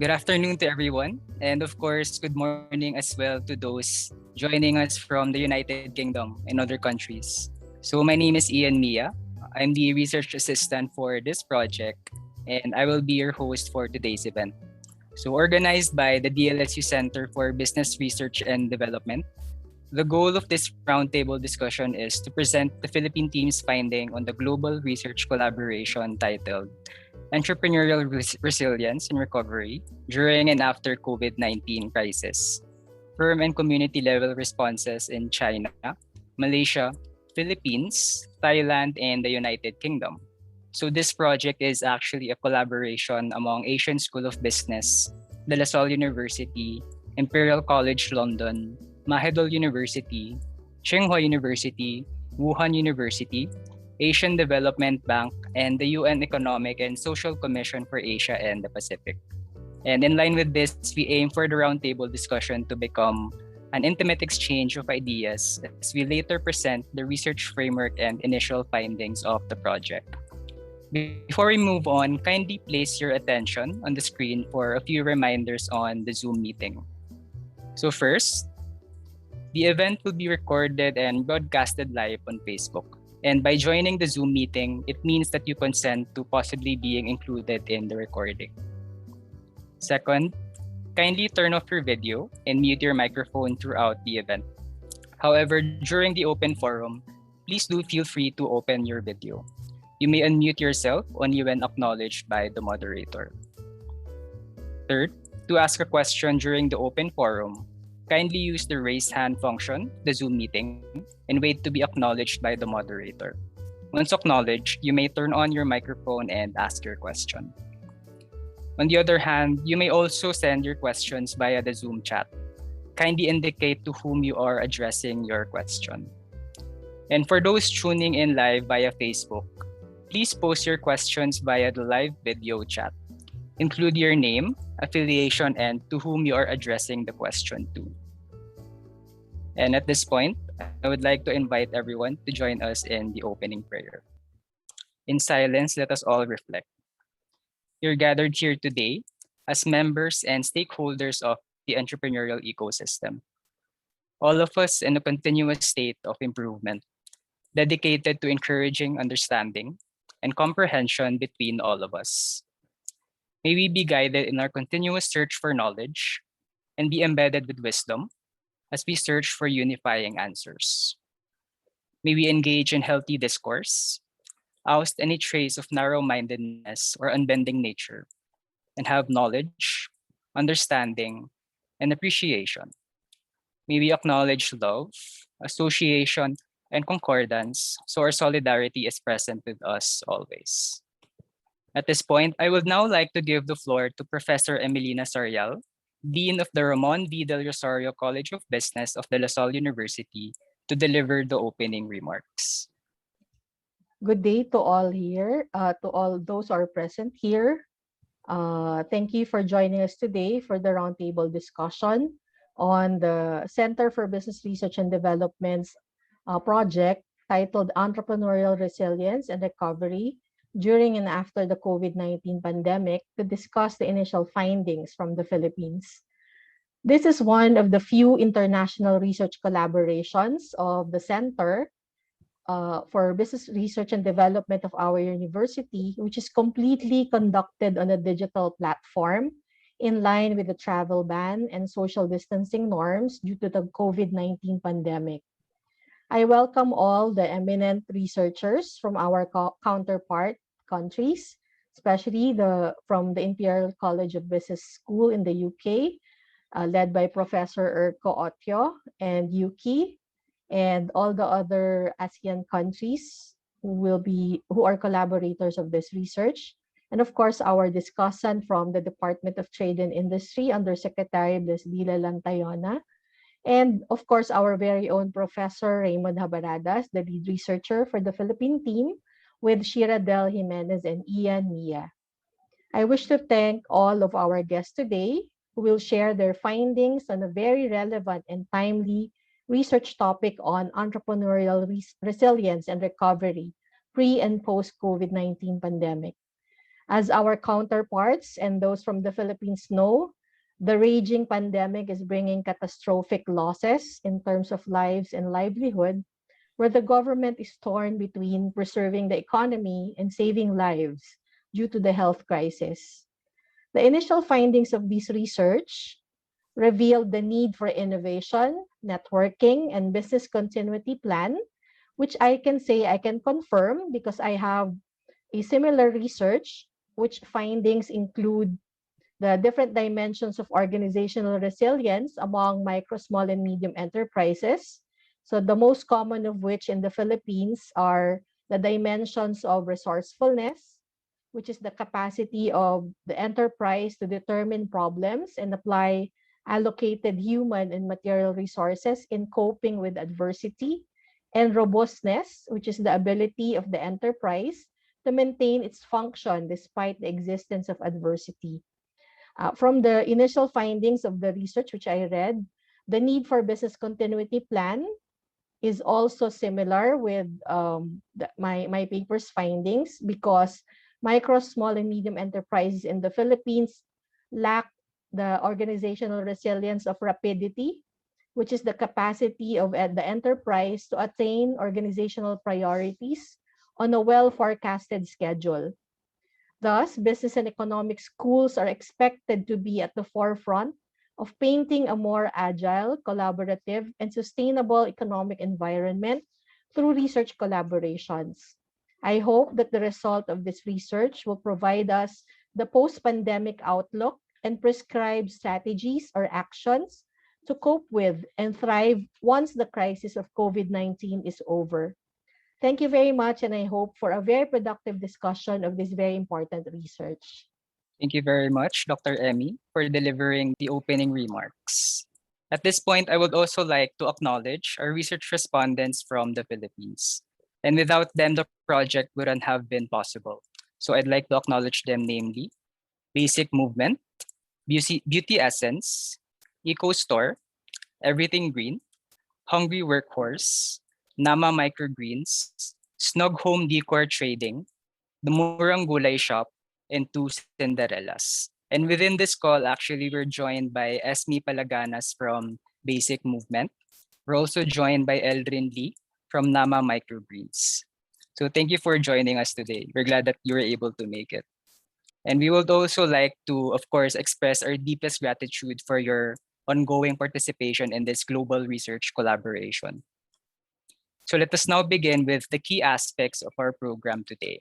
Good afternoon to everyone, and of course, good morning as well to those joining us from the United Kingdom and other countries. So, my name is Ian Mia. I'm the research assistant for this project, and I will be your host for today's event. So, organized by the DLSU Center for Business Research and Development, the goal of this roundtable discussion is to present the Philippine team's finding on the global research collaboration titled Entrepreneurial Resilience and Recovery During and After COVID-19 Crisis, Firm and Community Level Responses in China, Malaysia, Philippines, Thailand, and the United Kingdom. So this project is actually a collaboration among Asian School of Business, De La Salle University, Imperial College London, Mahidol University, Tsinghua University, Wuhan University, Asian Development Bank, and the UN Economic and Social Commission for Asia and the Pacific. And in line with this, we aim for the roundtable discussion to become an intimate exchange of ideas as we later present the research framework and initial findings of the project. Before we move on, kindly place your attention on the screen for a few reminders on the Zoom meeting. So first, the event will be recorded and broadcasted live on Facebook. And by joining the Zoom meeting, it means that you consent to possibly being included in the recording. Second, kindly turn off your video and mute your microphone throughout the event. However, during the open forum, please do feel free to open your video. You may unmute yourself only when acknowledged by the moderator. Third, to ask a question during the open forum, kindly use the raise hand function, the Zoom meeting, and wait to be acknowledged by the moderator. Once acknowledged, you may turn on your microphone and ask your question. On the other hand, you may also send your questions via the Zoom chat. Kindly indicate to whom you are addressing your question. And for those tuning in live via Facebook, please post your questions via the live video chat. Include your name, affiliation, and to whom you are addressing the question to. And at this point, I would like to invite everyone to join us in the opening prayer. In silence, let us all reflect. You're gathered here today as members and stakeholders of the entrepreneurial ecosystem. All of us in a continuous state of improvement, dedicated to encouraging understanding and comprehension between all of us. May we be guided in our continuous search for knowledge and be embedded with wisdom as we search for unifying answers. May we engage in healthy discourse, oust any trace of narrow-mindedness or unbending nature, and have knowledge, understanding, and appreciation. May we acknowledge love, association, and concordance so our solidarity is present with us always. At this point, I would now like to give the floor to Professor Emelina Sorial, Dean of the Ramon V. Del Rosario College of Business of De La Salle University, to deliver the opening remarks. Good day to all here, to all those who are present here. Thank you for joining us today for the roundtable discussion on the Center for Business Research and Development's project titled Entrepreneurial Resilience and Recovery during and after the COVID-19 pandemic to discuss the initial findings from the Philippines. This is one of the few international research collaborations of the Center for Business Research and Development of our university, which is completely conducted on a digital platform in line with the travel ban and social distancing norms due to the COVID-19 pandemic. I welcome all the eminent researchers from our counterpart countries, especially from the Imperial College of Business School in the UK, led by Professor Erko Otyo and Yuki, and all the other ASEAN countries who are collaborators of this research. And of course, our discussant from the Department of Trade and Industry, Undersecretary Blasdila Lantayona. And of course, our very own Professor Raymond Habaradas, the lead researcher for the Philippine team, with Shira Del Jimenez and Ian Mia. I wish to thank all of our guests today who will share their findings on a very relevant and timely research topic on entrepreneurial resilience and recovery pre and post COVID-19 pandemic. As our counterparts and those from the Philippines know, the raging pandemic is bringing catastrophic losses in terms of lives and livelihood, where the government is torn between preserving the economy and saving lives due to the health crisis. The initial findings of this research revealed the need for innovation, networking, and business continuity plan, which I can say I can confirm because I have a similar research, which findings include the different dimensions of organizational resilience among micro, small, and medium enterprises. So the most common of which in the Philippines are the dimensions of resourcefulness, which is the capacity of the enterprise to determine problems and apply allocated human and material resources in coping with adversity, and robustness, which is the ability of the enterprise to maintain its function despite the existence of adversity. From the initial findings of the research which I read, the need for business continuity plan is also similar with my paper's findings because micro, small, and medium enterprises in the Philippines lack the organizational resilience of rapidity, which is the capacity of the enterprise to attain organizational priorities on a well forecasted schedule. Thus, business and economic schools are expected to be at the forefront of painting a more agile, collaborative, and sustainable economic environment through research collaborations. I hope that the result of this research will provide us the post-pandemic outlook and prescribe strategies or actions to cope with and thrive once the crisis of COVID-19 is over. Thank you very much, and I hope for a very productive discussion of this very important research. Thank you very much, Dr. Emmy, for delivering the opening remarks. At this point, I would also like to acknowledge our research respondents from the Philippines. And without them, the project wouldn't have been possible. So I'd like to acknowledge them namely Basic Movement, Beauty Essence, Eco Store, Everything Green, Hungry Workhorse, Nama Microgreens, Snug Home Decor Trading, the Murang Gulay Shop, and two Cinderellas. And within this call, actually, we're joined by Esme Palaganas from Basic Movement. We're also joined by Eldrin Lee from Nama Microgreens. So thank you for joining us today. We're glad that you were able to make it. And we would also like to, of course, express our deepest gratitude for your ongoing participation in this global research collaboration. So let us now begin with the key aspects of our program today.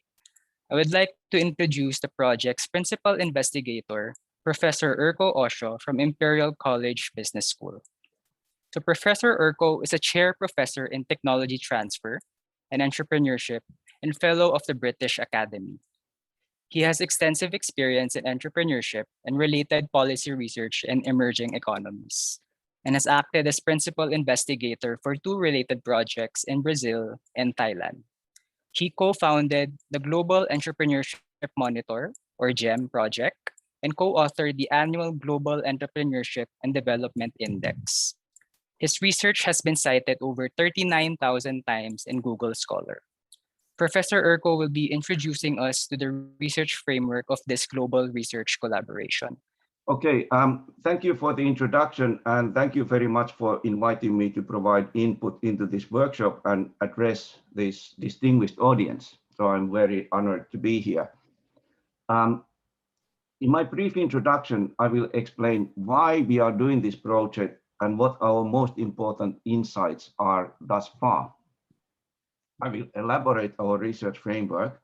I would like to introduce the project's principal investigator, Professor Urko Osho from Imperial College Business School. So Professor Urko is a chair professor in technology transfer and entrepreneurship and fellow of the British Academy. He has extensive experience in entrepreneurship and related policy research in emerging economies, and has acted as principal investigator for two related projects in Brazil and Thailand. He co-founded the Global Entrepreneurship Monitor, or GEM project, and co-authored the annual Global Entrepreneurship and Development Index. His research has been cited over 39,000 times in Google Scholar. Professor Urko will be introducing us to the research framework of this global research collaboration. Okay, thank you for the introduction, and thank you very much for inviting me to provide input into this workshop and address this distinguished audience. So I'm very honored to be here. In my brief introduction, I will explain why we are doing this project and what our most important insights are thus far. I will elaborate our research framework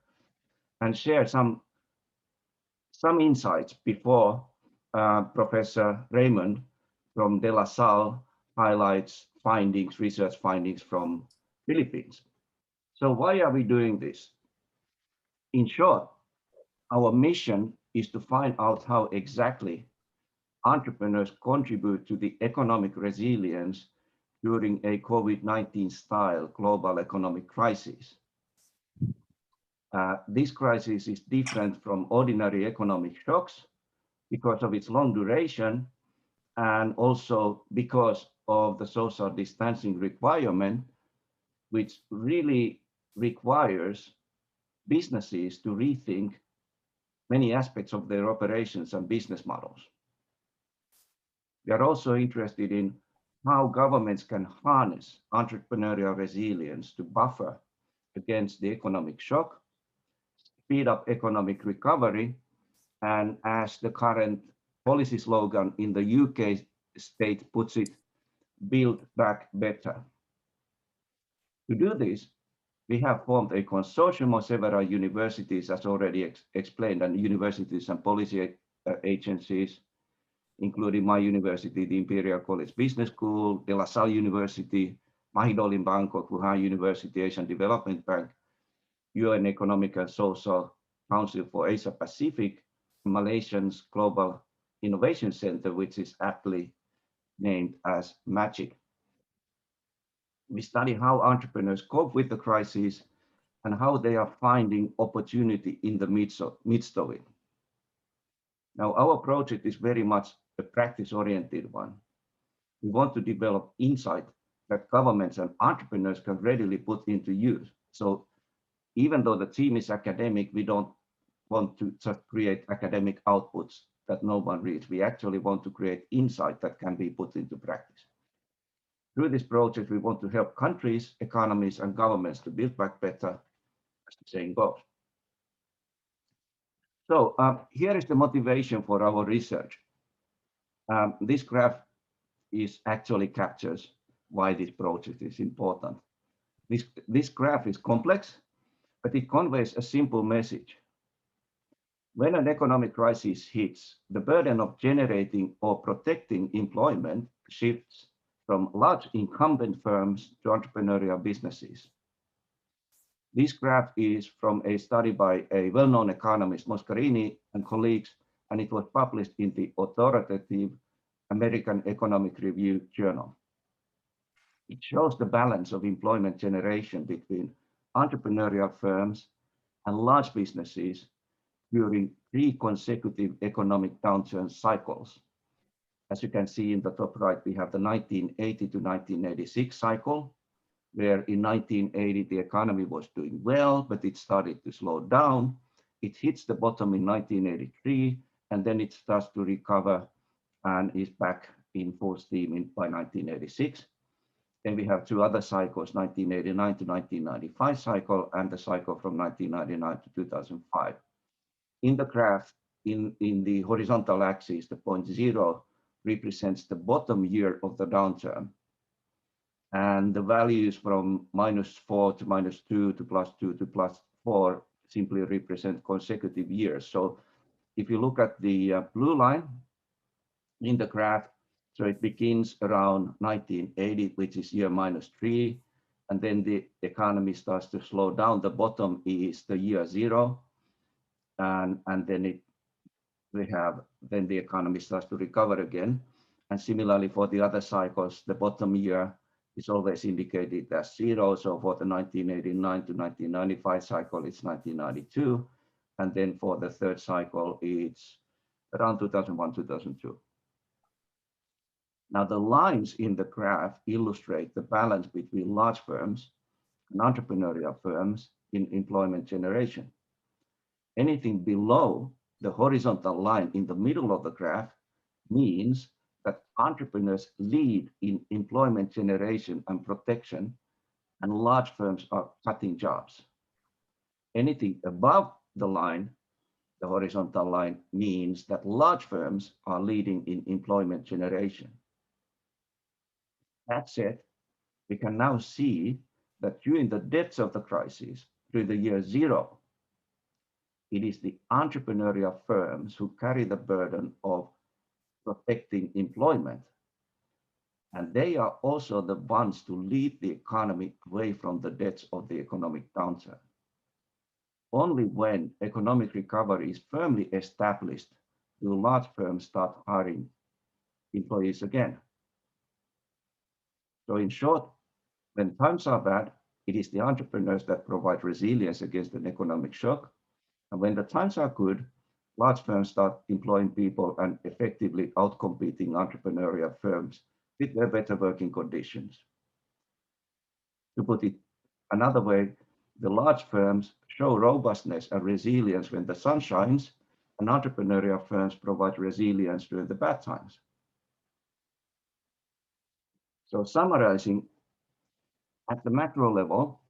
and share some insights before Professor Raymond from De La Salle highlights research findings from Philippines. So why are we doing this? In short, our mission is to find out how exactly entrepreneurs contribute to the economic resilience during a COVID-19 style global economic crisis. This crisis is different from ordinary economic shocks because of its long duration and also because of the social distancing requirement, which really requires businesses to rethink many aspects of their operations and business models. We are also interested in how governments can harness entrepreneurial resilience to buffer against the economic shock, speed up economic recovery, and as the current policy slogan in the UK state puts it, build back better. To do this, we have formed a consortium of several universities, as already explained, and universities and policy agencies, including my university, the Imperial College Business School, Salle University, Mahidol in Bangkok, Wuhan University, Asian Development Bank, UN Economic and Social Council for Asia Pacific, Malaysia's Global Innovation Center, which is aptly named as MAGIC. We study how entrepreneurs cope with the crisis and how they are finding opportunity in the midst of it. Now, our project is very much a practice-oriented one. We want to develop insight that governments and entrepreneurs can readily put into use. So even though the team is academic, we don't want to just create academic outputs that no one reads. We actually want to create insight that can be put into practice. Through this project, we want to help countries, economies, and governments to build back better, as the saying goes. So here is the motivation for our research. This graph actually captures why this project is important. This graph is complex, but it conveys a simple message. When an economic crisis hits, the burden of generating or protecting employment shifts from large incumbent firms to entrepreneurial businesses. This graph is from a study by a well-known economist, Moscarini and colleagues, and it was published in the authoritative American Economic Review journal. It shows the balance of employment generation between entrepreneurial firms and large businesses during 3 consecutive economic downturn cycles. As you can see in the top right, we have the 1980 to 1986 cycle, where in 1980 the economy was doing well, but it started to slow down. It hits the bottom in 1983, and then it starts to recover and is back in full steam by 1986. Then we have 2 other cycles, 1989 to 1995 cycle, and the cycle from 1999 to 2005. In the graph, in the horizontal axis, the point 0 represents the bottom year of the downturn. And the values from -4 to -2 to +2 to +4 simply represent consecutive years. So if you look at the blue line in the graph, so it begins around 1980, which is year -3, and then the economy starts to slow down. The bottom is the year 0, and then then the economy starts to recover again. And similarly for the other cycles, the bottom year is always indicated as 0. So for the 1989 to 1995 cycle, it's 1992. And then for the third cycle, it's around 2001, 2002. Now the lines in the graph illustrate the balance between large firms and entrepreneurial firms in employment generation. Anything below the horizontal line in the middle of the graph means that entrepreneurs lead in employment generation and protection, and large firms are cutting jobs. Anything above the line, the horizontal line, means that large firms are leading in employment generation. That said, we can now see that during the depths of the crisis, during the year 0, it is the entrepreneurial firms who carry the burden of protecting employment. And they are also the ones to lead the economy away from the depths of the economic downturn. Only when economic recovery is firmly established do large firms start hiring employees again. So in short, when times are bad, it is the entrepreneurs that provide resilience against an economic shock. And when the times are good, large firms start employing people and effectively outcompeting entrepreneurial firms with their better working conditions. To put it another way, the large firms show robustness and resilience when the sun shines, and entrepreneurial firms provide resilience during the bad times. So summarizing, at the macro level,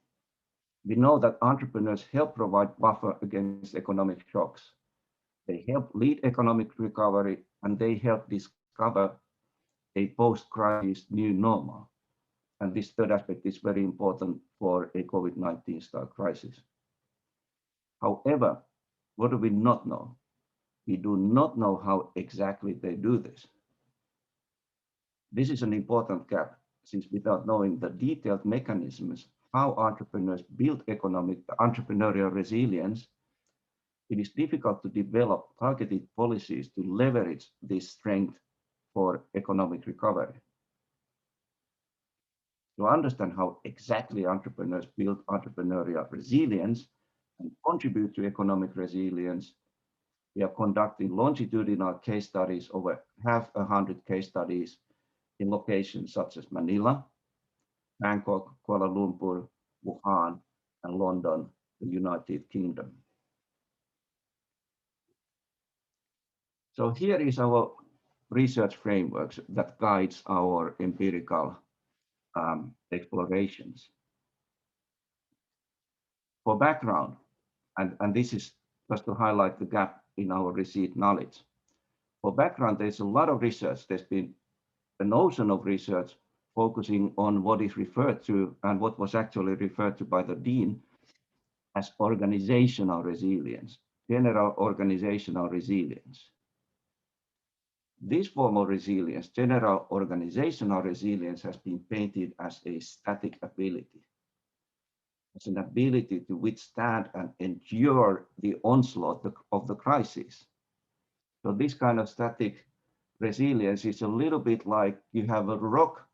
we know that entrepreneurs help provide buffer against economic shocks. They help lead economic recovery, and they help discover a post-crisis new normal. And this third aspect is very important for a COVID-19 style crisis. However, what do we not know? We do not know how exactly they do this. This is an important gap, since without knowing the detailed mechanisms how entrepreneurs build economic entrepreneurial resilience, it is difficult to develop targeted policies to leverage this strength for economic recovery. To understand how exactly entrepreneurs build entrepreneurial resilience and contribute to economic resilience, we are conducting longitudinal case studies, over 100 case studies in locations such as Manila, Bangkok, Kuala Lumpur, Wuhan, and London, the United Kingdom. So here is our research frameworks that guides our empirical explorations. For background, and this is just to highlight the gap in our received knowledge. For background, there's a lot of research. There's been an ocean of research focusing on what is referred to and what was actually referred to by the dean as organizational resilience, general organizational resilience. This form of resilience, general organizational resilience, has been painted as a static ability. It's an ability to withstand and endure the onslaught of the crisis. So this kind of static resilience is a little bit like you have a rock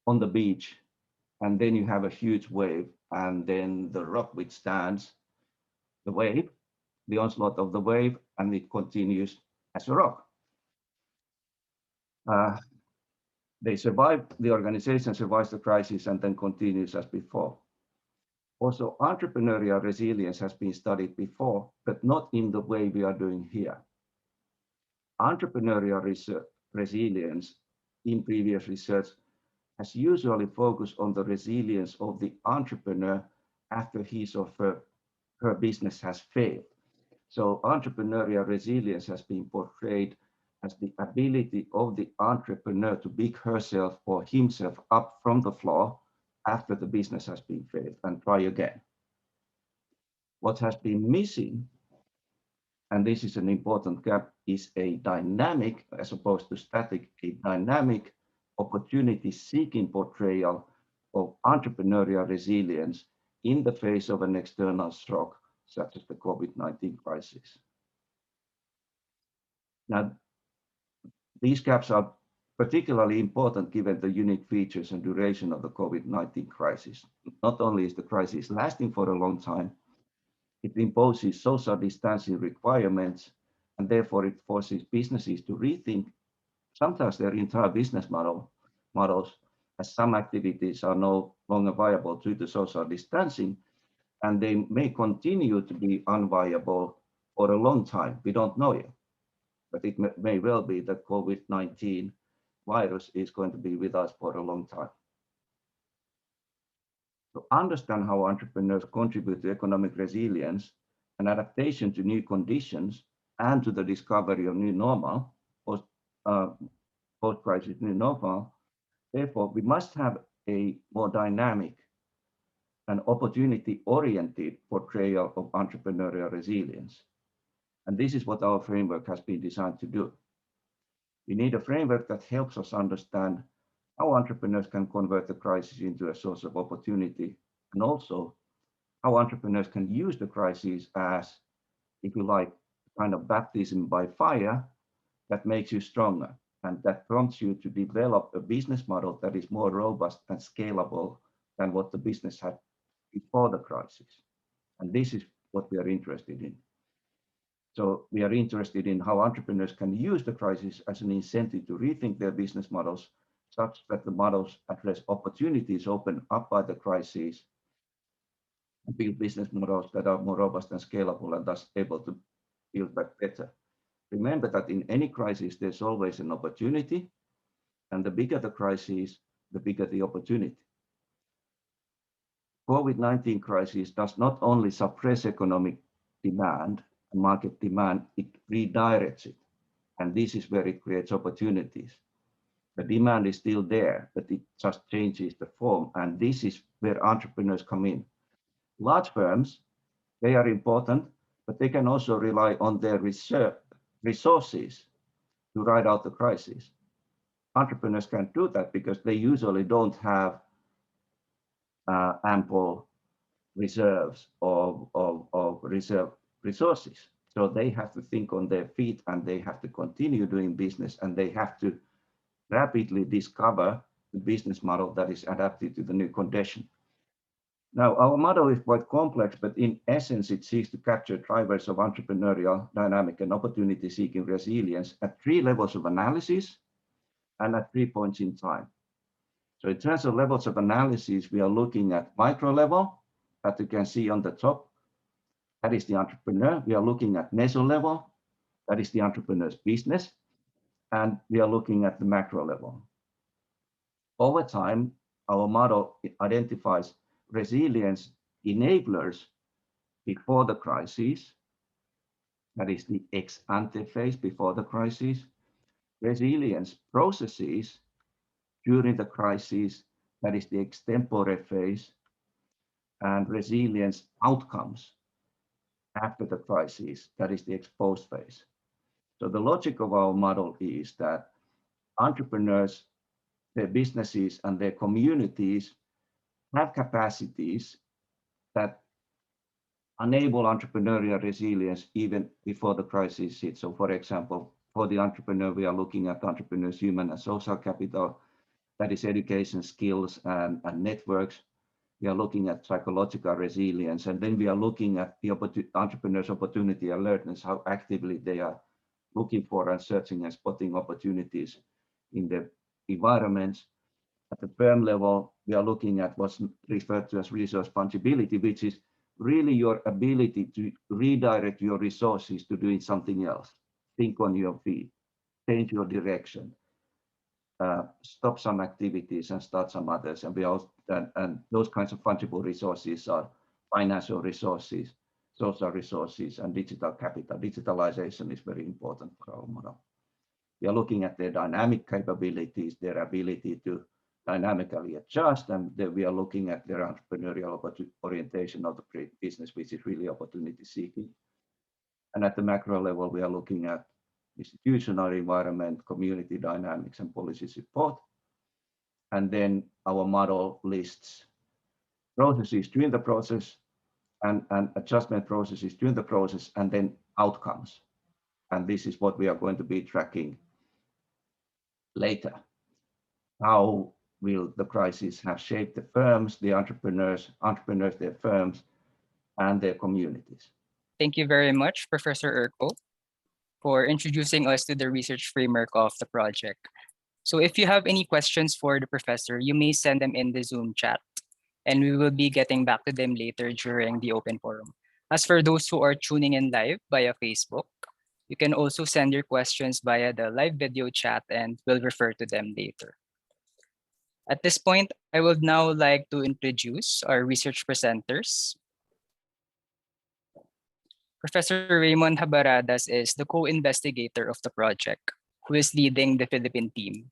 on the beach, and then you have a huge wave, and then the rock withstands the wave, the onslaught of the wave, and it continues as a rock. They survive, the organization survives the crisis and then continues as before. Also, entrepreneurial resilience has been studied before, but not in the way we are doing here. Entrepreneurial resilience in previous research has usually focused on the resilience of the entrepreneur after his or her business has failed. So entrepreneurial resilience has been portrayed as the ability of the entrepreneur to pick herself or himself up from the floor after the business has been failed and try again. What has been missing, and this is an important gap, is a dynamic, as opposed to static, a dynamic opportunity-seeking portrayal of entrepreneurial resilience in the face of an external shock, such as the COVID-19 crisis. Now, these gaps are particularly important given the unique features and duration of the COVID-19 crisis. Not only is the crisis lasting for a long time, it imposes social distancing requirements, and therefore it forces businesses to rethink sometimes their entire business models, as some activities are no longer viable due to social distancing, and they may continue to be unviable for a long time. We don't know yet, but it may well be that COVID-19 virus is going to be with us for a long time. To understand how entrepreneurs contribute to economic resilience and adaptation to new conditions and to the discovery of new normal, post-crisis new normal, therefore, we must have a more dynamic and opportunity-oriented portrayal of entrepreneurial resilience. And this is what our framework has been designed to do. We need a framework that helps us understand how entrepreneurs can convert the crisis into a source of opportunity, and also how entrepreneurs can use the crisis as, if you like, kind of baptism by fire that makes you stronger and that prompts you to develop a business model that is more robust and scalable than what the business had before the crisis. And this is what we are interested in. So we are interested in how entrepreneurs can use the crisis as an incentive to rethink their business models such that the models address opportunities opened up by the crisis and build business models that are more robust and scalable and thus able to Build Back Better. Remember that in any crisis, there's always an opportunity, and the bigger the crisis, the bigger the opportunity. COVID-19 crisis does not only suppress economic demand and market demand, it redirects it. And this is where it creates opportunities. The demand is still there, but it just changes the form. And this is where entrepreneurs come in. Large firms, they are important, but they can also rely on their resources to ride out the crisis. Entrepreneurs can't do that because they usually don't have ample reserves of reserve resources. So they have to think on their feet, and they have to continue doing business, and they have to rapidly discover the business model that is adapted to the new condition. Now, our model is quite complex, but in essence, it seeks to capture drivers of entrepreneurial, dynamic, and opportunity-seeking resilience at 3 levels of analysis and at 3 points in time. So in terms of levels of analysis, we are looking at micro level, that you can see on the top. That is the entrepreneur. We are looking at meso level. That is the entrepreneur's business. And we are looking at the macro level. Over time, our model identifies resilience enablers before the crisis. That is the ex ante phase before the crisis. Resilience processes during the crisis. That is the extempore phase. And resilience outcomes after the crisis. That is the exposed phase. So the logic of our model is that entrepreneurs, their businesses, and their communities have capacities that enable entrepreneurial resilience even before the crisis hits. So for example, for the entrepreneur, we are looking at entrepreneurs' human and social capital, that is education, skills, and networks. We are looking at psychological resilience, and then we are looking at the entrepreneur's opportunity alertness, how actively they are looking for and searching and spotting opportunities in the environments. At the firm level, we are looking at what's referred to as resource fungibility, which is really your ability to redirect your resources to doing something else. Think on your feet, change your direction, stop some activities and start some others. And we also, and those kinds of fungible resources are financial resources, social resources, and digital capital. Digitalization is very important for our model. We are looking at their dynamic capabilities, their ability to dynamically adjust, and then we are looking at their entrepreneurial orientation of the business, which is really opportunity seeking. And at the macro level, we are looking at institutional environment, community dynamics, and policy support. And then our model lists processes during the process and adjustment processes during the process, and then outcomes. And this is what we are going to be tracking later. How will the crisis have shaped the firms, the entrepreneurs, their firms, and their communities? Thank you very much, Professor Urko, for introducing us to the research framework of the project. So if you have any questions for the professor, you may send them in the Zoom chat, and we will be getting back to them later during the open forum. As for those who are tuning in live via Facebook, you can also send your questions via the live video chat, and we'll refer to them later. At this point, I would now like to introduce our research presenters. Professor Raymond Habaradas is the co-investigator of the project, who is leading the Philippine team.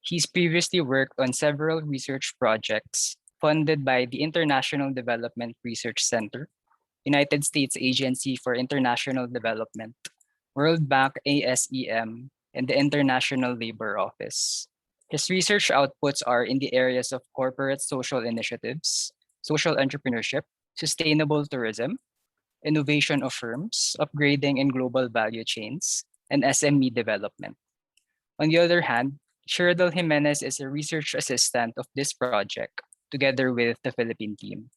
He's previously worked on several research projects funded by the International Development Research Center, United States Agency for International Development, World Bank ASEM, and the International Labor Office. His research outputs are in the areas of corporate social initiatives, social entrepreneurship, sustainable tourism, innovation of firms, upgrading in global value chains, and SME development. On the other hand, Sheryl Jimenez is a research assistant of this project, together with the Philippine team.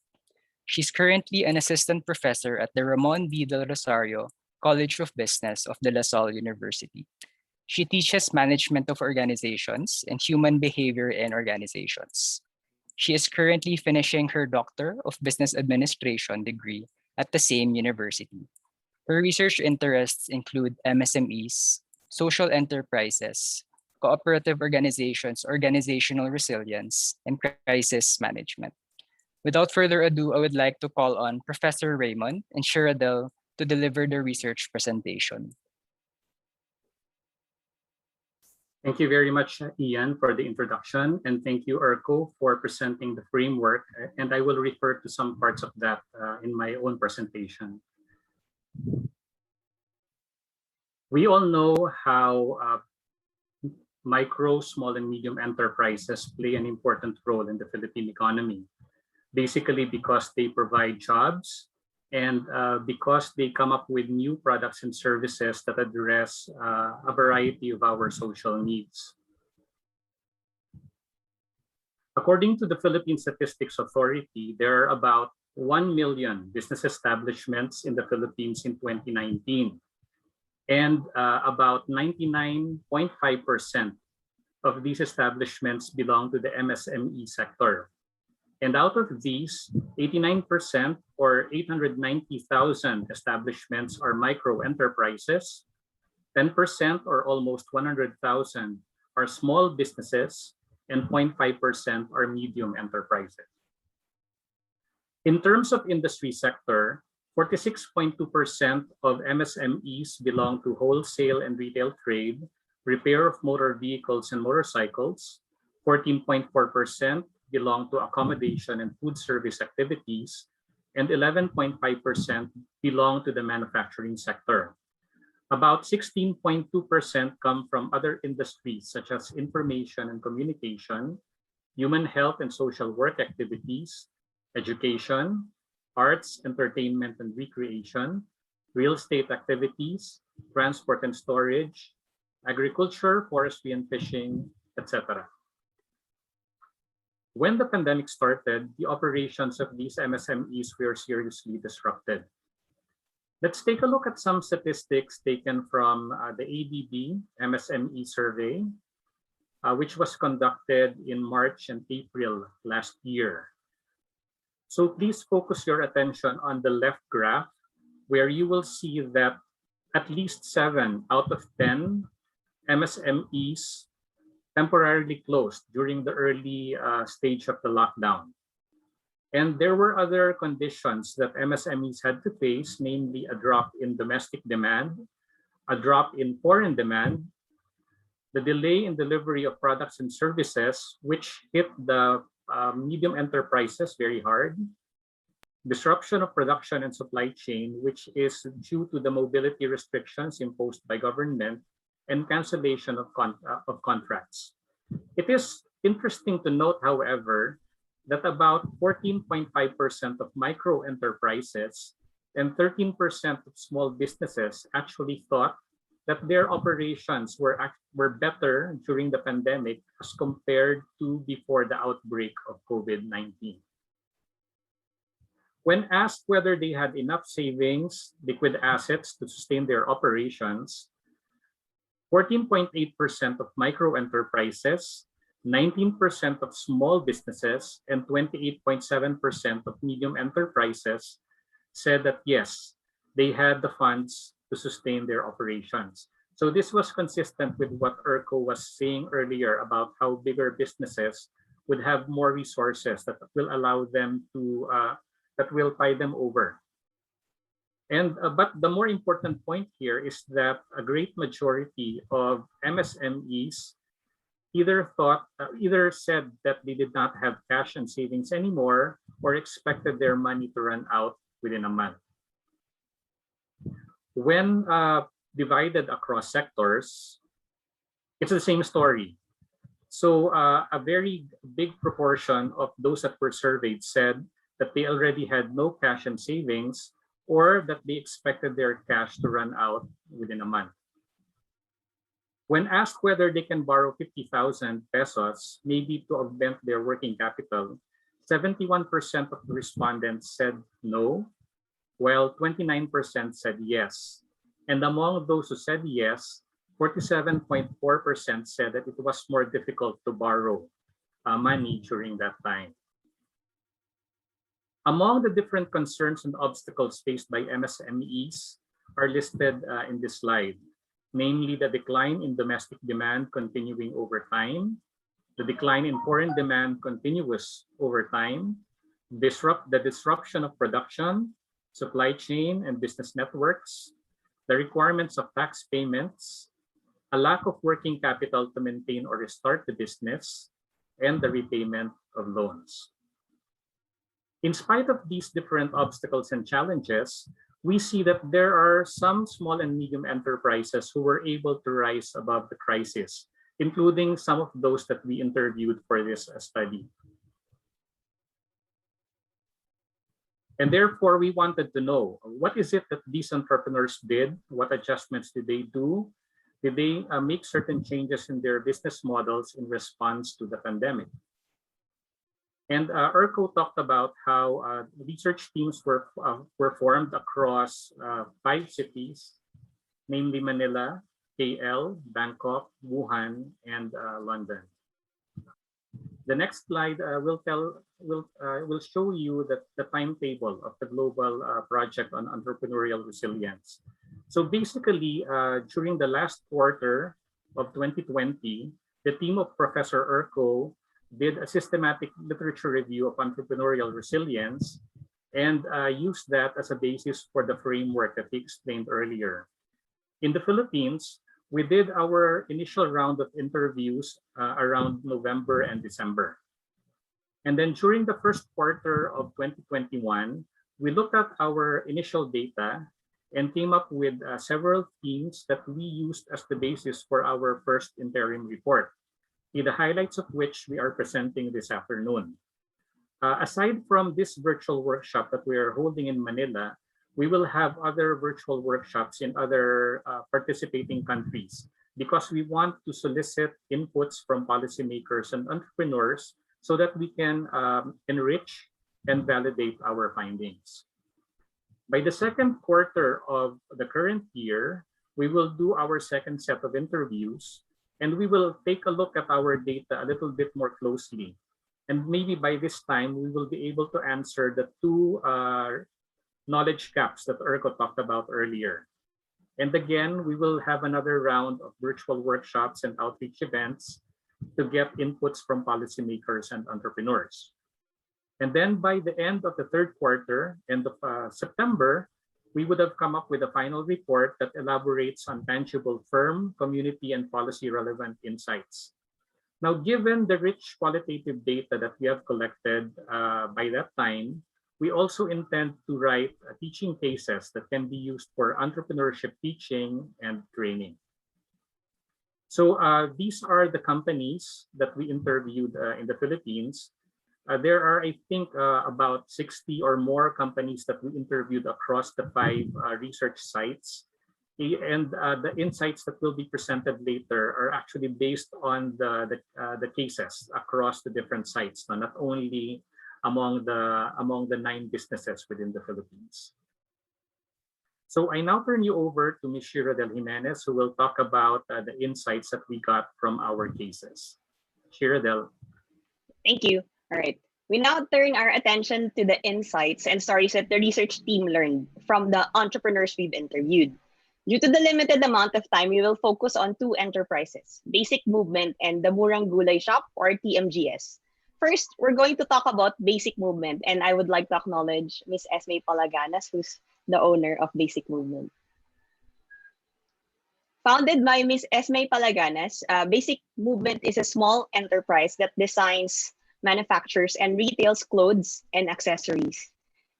She's currently an assistant professor at the Ramon V. Del Rosario College of Business of the Salle University. She teaches management of organizations and human behavior in organizations. She is currently finishing her Doctor of Business Administration degree at the same university. Her research interests include MSMEs, social enterprises, cooperative organizations, organizational resilience, and crisis management. Without further ado, I would like to call on Professor Raymond and Shiradel to deliver the research presentation. Thank you very much, Ian, for the introduction, and thank you, Erko, for presenting the framework, and I will refer to some parts of that in my own presentation. We all know how micro, small, and medium enterprises play an important role in the Philippine economy, basically because they provide jobs and because they come up with new products and services that address a variety of our social needs. According to the Philippine Statistics Authority, there are about 1 million business establishments in the Philippines in 2019. And about 99.5% of these establishments belong to the MSME sector. And out of these, 89% or 890,000 establishments are micro enterprises, 10% or almost 100,000 are small businesses, and 0.5% are medium enterprises. In terms of industry sector, 46.2% of MSMEs belong to wholesale and retail trade, repair of motor vehicles and motorcycles, 14.4% belong to accommodation and food service activities, and 11.5% belong to the manufacturing sector. About 16.2% come from other industries such as information and communication, human health and social work activities, education, arts, entertainment and recreation, real estate activities, transport and storage, agriculture, forestry and fishing, etc. When the pandemic started, the operations of these MSMEs were seriously disrupted. Let's take a look at some statistics taken from the ADB MSME survey, which was conducted in March and April last year. So please focus your attention on the left graph, where you will see that at least 7 out of 10 MSMEs temporarily closed during the early stage of the lockdown. And there were other conditions that MSMEs had to face, namely a drop in domestic demand, a drop in foreign demand, the delay in delivery of products and services, which hit the medium enterprises very hard, disruption of production and supply chain, which is due to the mobility restrictions imposed by government, and cancellation of contracts. It is interesting to note, however, that about 14.5% of micro enterprises and 13% of small businesses actually thought that their operations were better during the pandemic as compared to before the outbreak of COVID-19. When asked whether they had enough savings, liquid assets to sustain their operations, 14.8% of micro enterprises, 19% of small businesses, and 28.7% of medium enterprises said that yes, they had the funds to sustain their operations. So this was consistent with what Erko was saying earlier about how bigger businesses would have more resources that will allow them to, that will tide them over. And but the more important point here is that a great majority of MSMEs either said that they did not have cash and savings anymore or expected their money to run out within a month. When divided across sectors, it's the same story. So a very big proportion of those that were surveyed said that they already had no cash and savings, or that they expected their cash to run out within a month. When asked whether they can borrow 50,000 pesos, maybe to augment their working capital, 71% of the respondents said no, while 29% said yes. And among those who said yes, 47.4% said that it was more difficult to borrow money during that time. Among the different concerns and obstacles faced by MSMEs, are listed in this slide, namely the decline in domestic demand continuing over time, the decline in foreign demand continuous over time, the disruption of production, supply chain and business networks, the requirements of tax payments, a lack of working capital to maintain or restart the business, and the repayment of loans. In spite of these different obstacles and challenges, we see that there are some small and medium enterprises who were able to rise above the crisis, including some of those that we interviewed for this study. And therefore, we wanted to know, what is it that these entrepreneurs did? What adjustments did they do? Did they make certain changes in their business models in response to the pandemic? And ERCO talked about how research teams were formed across 5 cities, namely Manila, KL, Bangkok, Wuhan, and London. The next slide will show you the timetable of the global project on entrepreneurial resilience. So basically, during the last quarter of 2020, the team of Professor ERCO did a systematic literature review of entrepreneurial resilience and used that as a basis for the framework that he explained earlier. In the Philippines, we did our initial round of interviews around November and December. And then during the first quarter of 2021, we looked at our initial data and came up with several themes that we used as the basis for our first interim report, the highlights of which we are presenting this afternoon. Aside from this virtual workshop that we are holding in Manila, we will have other virtual workshops in other participating countries because we want to solicit inputs from policymakers and entrepreneurs so that we can enrich and validate our findings. By the second quarter of the current year, we will do our second set of interviews and we will take a look at our data a little bit more closely. And maybe by this time, we will be able to answer the 2 knowledge gaps that ERCO talked about earlier. And again, we will have another round of virtual workshops and outreach events to get inputs from policymakers and entrepreneurs. And then by the end of the third quarter, end of September, we would have come up with a final report that elaborates on tangible firm, community, and policy relevant insights. Now, given the rich qualitative data that we have collected by that time, we also intend to write teaching cases that can be used for entrepreneurship teaching and training. So these are the companies that we interviewed in the Philippines. There are, I think, about 60 or more companies that we interviewed across the 5 research sites. And the insights that will be presented later are actually based on the cases across the different sites, not only among the 9 businesses within the Philippines. So I now turn you over to Ms. Shira Del Jimenez, who will talk about the insights that we got from our cases. Shira Del. Thank you. All right. We now turn our attention to the insights and stories that the research team learned from the entrepreneurs we've interviewed. Due to the limited amount of time, we will focus on 2 enterprises, Basic Movement and the Murang Gulay Shop, or TMGS. First, we're going to talk about Basic Movement, and I would like to acknowledge Ms. Msme Palaganas, who's the owner of Basic Movement. Founded by Ms. Msme Palaganas, Basic Movement is a small enterprise that designs, manufactures, and retails clothes and accessories.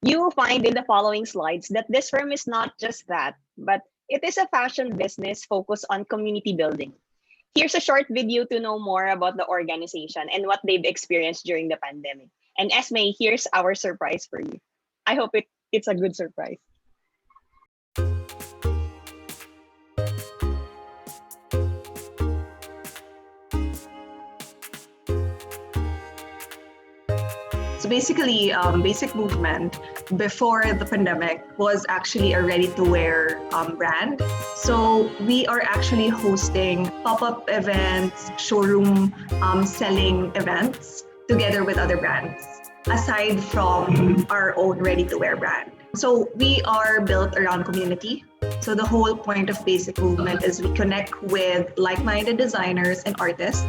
You will find in the following slides that this firm is not just that, but it is a fashion business focused on community building. Here's a short video to know more about the organization and what they've experienced during the pandemic. And Msme, here's our surprise for you. I hope it's a good surprise. So basically, Basic Movement before the pandemic was actually a ready-to-wear brand. So we are actually hosting pop-up events, showroom selling events together with other brands, aside from our own ready-to-wear brand. So we are built around community. So the whole point of Basic Movement is we connect with like-minded designers and artists.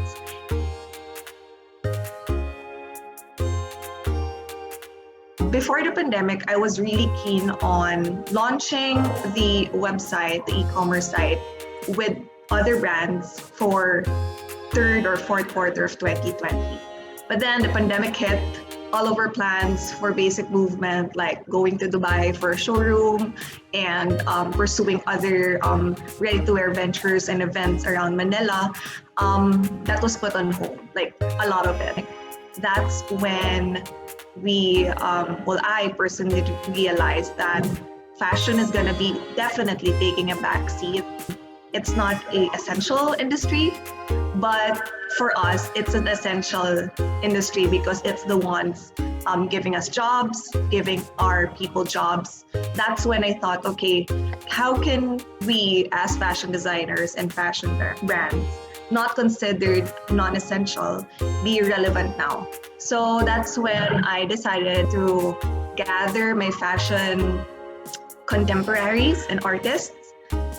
Before the pandemic, I was really keen on launching the website, the e-commerce site, with other brands for third or fourth quarter of 2020. But then the pandemic hit. All of our plans for Basic Movement, like going to Dubai for a showroom and pursuing other ready-to-wear ventures and events around Manila, that was put on hold, like a lot of it. That's when I personally realized that fashion is going to be definitely taking a backseat. It's not an essential industry, but for us, it's an essential industry because it's the ones giving us jobs, giving our people jobs. That's when I thought, okay, how can we as fashion designers and fashion brands, not considered non-essential, be relevant now? So that's when I decided to gather my fashion contemporaries and artists,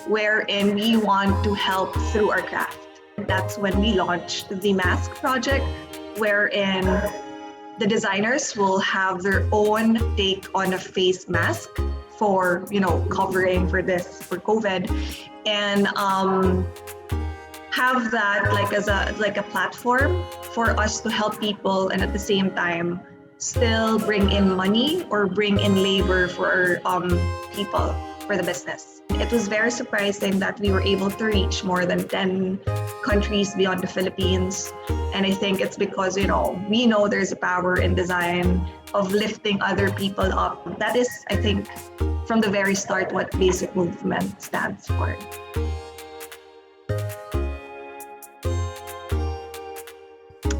wherein we want to help through our craft. That's when we launched the mask project, wherein the designers will have their own take on a face mask for, covering for COVID, and have that as a platform for us to help people, and at the same time still bring in money or bring in labor for people, for the business. It was very surprising that we were able to reach more than 10 countries beyond the Philippines. And I think it's because, we know there's a power in design of lifting other people up. That is, I think, from the very start, what Basic Movement stands for.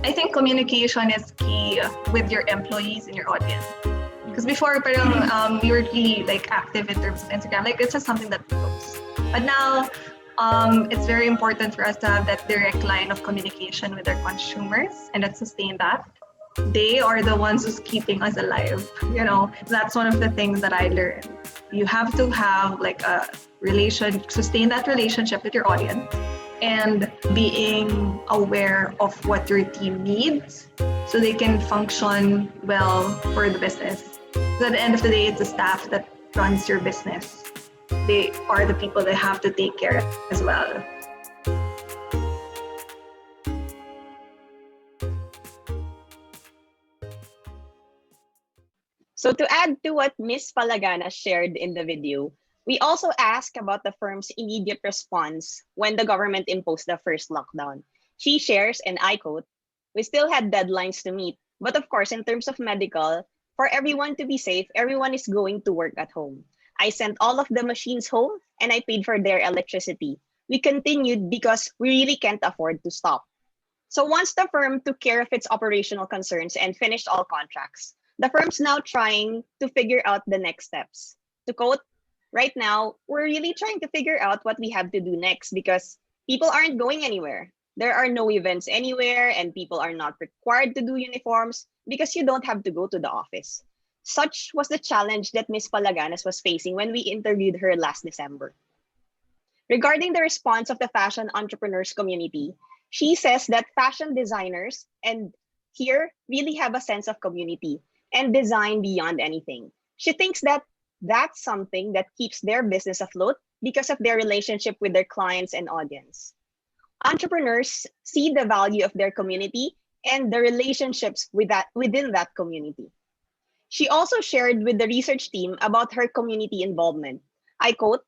I think communication is key with your employees and your audience. Because before, we were really active in terms of Instagram. It's just something that we post. But now, it's very important for us to have that direct line of communication with our consumers and to sustain that. They are the ones who's keeping us alive. That's one of the things that I learned. You have to have sustain that relationship with your audience, and being aware of what your team needs so they can function well for the business. So at the end of the day, it's the staff that runs your business. They are the people that have to take care of as well. So to add to what Ms. Palagana shared in the video, we also asked about the firm's immediate response when the government imposed the first lockdown. She shares, and I quote, "We still had deadlines to meet, but of course, in terms of medical, for everyone to be safe, everyone is going to work at home. I sent all of the machines home and I paid for their electricity. We continued because we really can't afford to stop." So once the firm took care of its operational concerns and finished all contracts, the firm's now trying to figure out the next steps. To quote, "Right now, we're really trying to figure out what we have to do next because people aren't going anywhere. There are no events anywhere and people are not required to do uniforms because you don't have to go to the office." Such was the challenge that Ms. Palaganas was facing when we interviewed her last December. Regarding the response of the fashion entrepreneurs community, she says that fashion designers and here really have a sense of community and design beyond anything. She thinks that that's something that keeps their business afloat because of their relationship with their clients and audience. Entrepreneurs see the value of their community and the relationships within that community. She also shared with the research team about her community involvement. I quote,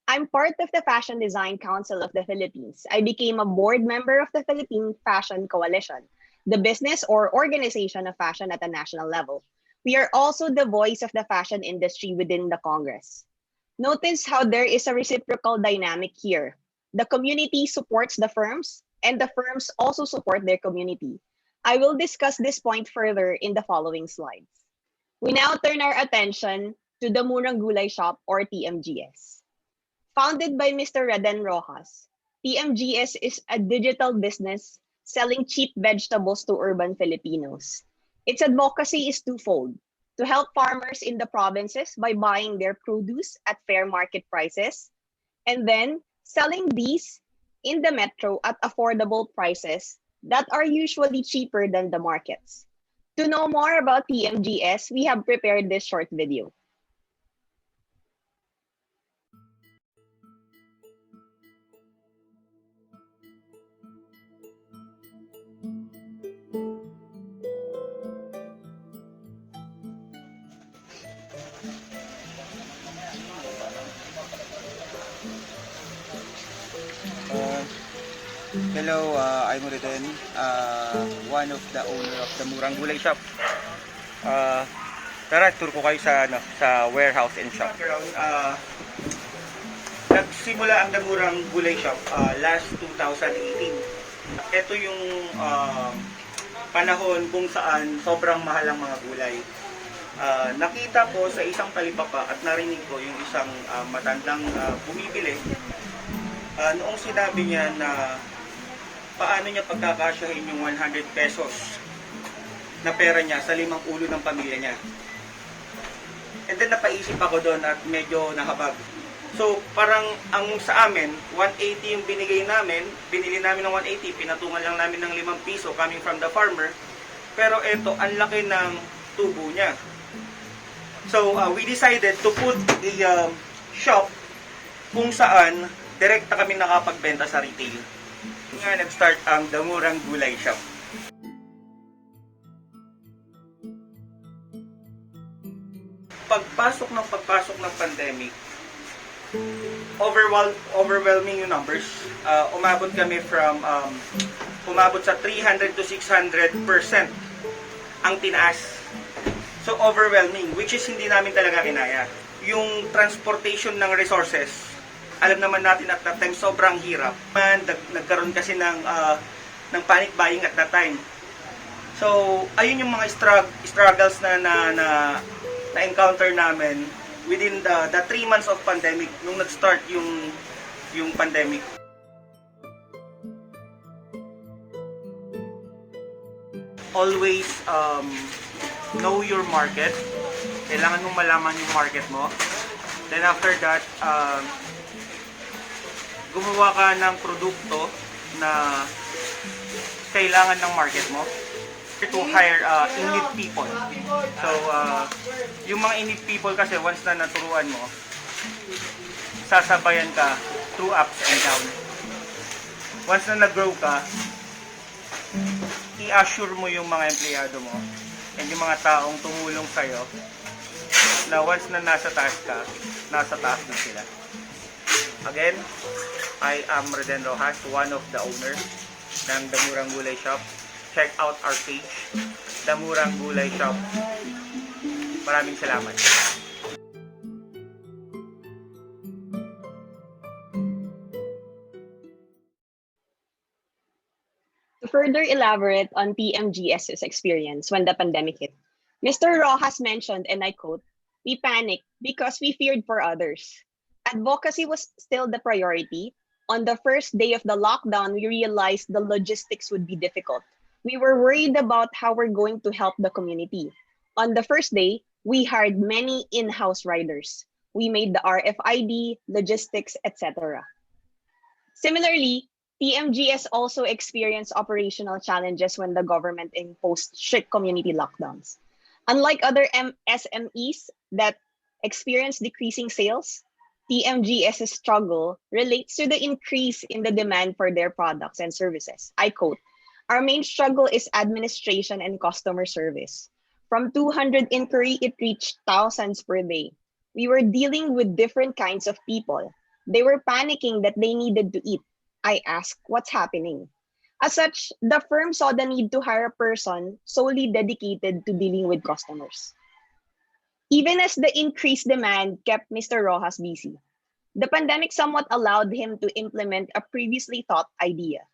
"I'm part of the Fashion Design Council of the Philippines. I became a board member of the Philippine Fashion Coalition, the business or organization of fashion at a national level. We are also the voice of the fashion industry within the Congress. Notice how there is a reciprocal dynamic here. The community supports the firms, and the firms also support their community. I will discuss this point further in the following slides." We now turn our attention to the Murang Gulay Shop, or TMGS. Founded by Mr. Reden Rojas, TMGS is a digital business selling cheap vegetables to urban Filipinos. Its advocacy is twofold. to help farmers in the provinces by buying their produce at fair market prices, and then selling these in the metro at affordable prices that are usually cheaper than the markets. To know more about TMGS, we have prepared this short video. Hello, I'm Reden, one of the owner of the Murang Gulay Shop. Tara, tour ko kayo sa warehouse and shop. Nagsimula ang The Murang Gulay Shop last 2018. Ito yung panahon kung saan sobrang mahal ang mga gulay. Nakita ko sa isang talipapa at narinig ko yung isang matandang bumibili. Noong sinabi niya na paano niya pagkakasyahin yung 100 pesos na pera niya sa 5 ulo ng pamilya niya. And then napaisip ako doon at medyo nahabag. So parang ang sa amin, 180 yung binili namin ng 180, pinatungan lang namin ng 5 piso coming from the farmer. Pero ito, ang laki ng tubo niya. So we decided to put the shop kung saan direkta kami nakapagbenta sa retail. Nga nag-start ang The Murang Gulay Shop. Pagpasok ng pandemic, overwhelming yung numbers. Umabot kami umabot sa 300 to 600% ang tinaas. So overwhelming, which is hindi namin talaga kinaya. Yung transportation ng resources, alam naman natin at that time sobrang hirap. Nagkaroon kasi ng panic buying at that time. So ayun yung mga struggles na encounter namin within the 3 months of pandemic nung nag-start yung pandemic. Always know your market. Kailangan mong malaman yung market mo. Then after that, gumawa ka ng produkto na kailangan ng market mo to hire in-need people. So, yung mga in-need people kasi once na naturuan mo, sasabayan ka through ups and downs. Once na nag-grow ka, i-assure mo yung mga empleyado mo and yung mga taong tumulong sa'yo na once na nasa taas ka, nasa taas din sila. Again, I am Reden Rojas, one of the owners ng The Murang Gulay Shop. Check out our page, The Murang Gulay Shop. Maraming salamat. To further elaborate on TMGS's experience when the pandemic hit, Mr. Rojas mentioned, and I quote, "We panicked because we feared for others. Advocacy was still the priority. On the first day of the lockdown, we realized the logistics would be difficult. We were worried about how we're going to help the community. On the first day, we hired many in-house riders. We made the RFID, logistics, etc. Similarly, TMGS also experienced operational challenges when the government imposed strict community lockdowns. Unlike other SMEs that experience decreasing sales, TMGS's struggle relates to the increase in the demand for their products and services. I quote, "Our main struggle is administration and customer service. From 200 inquiry, it reached thousands per day. We were dealing with different kinds of people. They were panicking that they needed to eat. I asked, what's happening? As such, the firm saw the need to hire a person solely dedicated to dealing with customers. Even as the increased demand kept Mr. Rojas busy, the pandemic somewhat allowed him to implement a previously thought idea.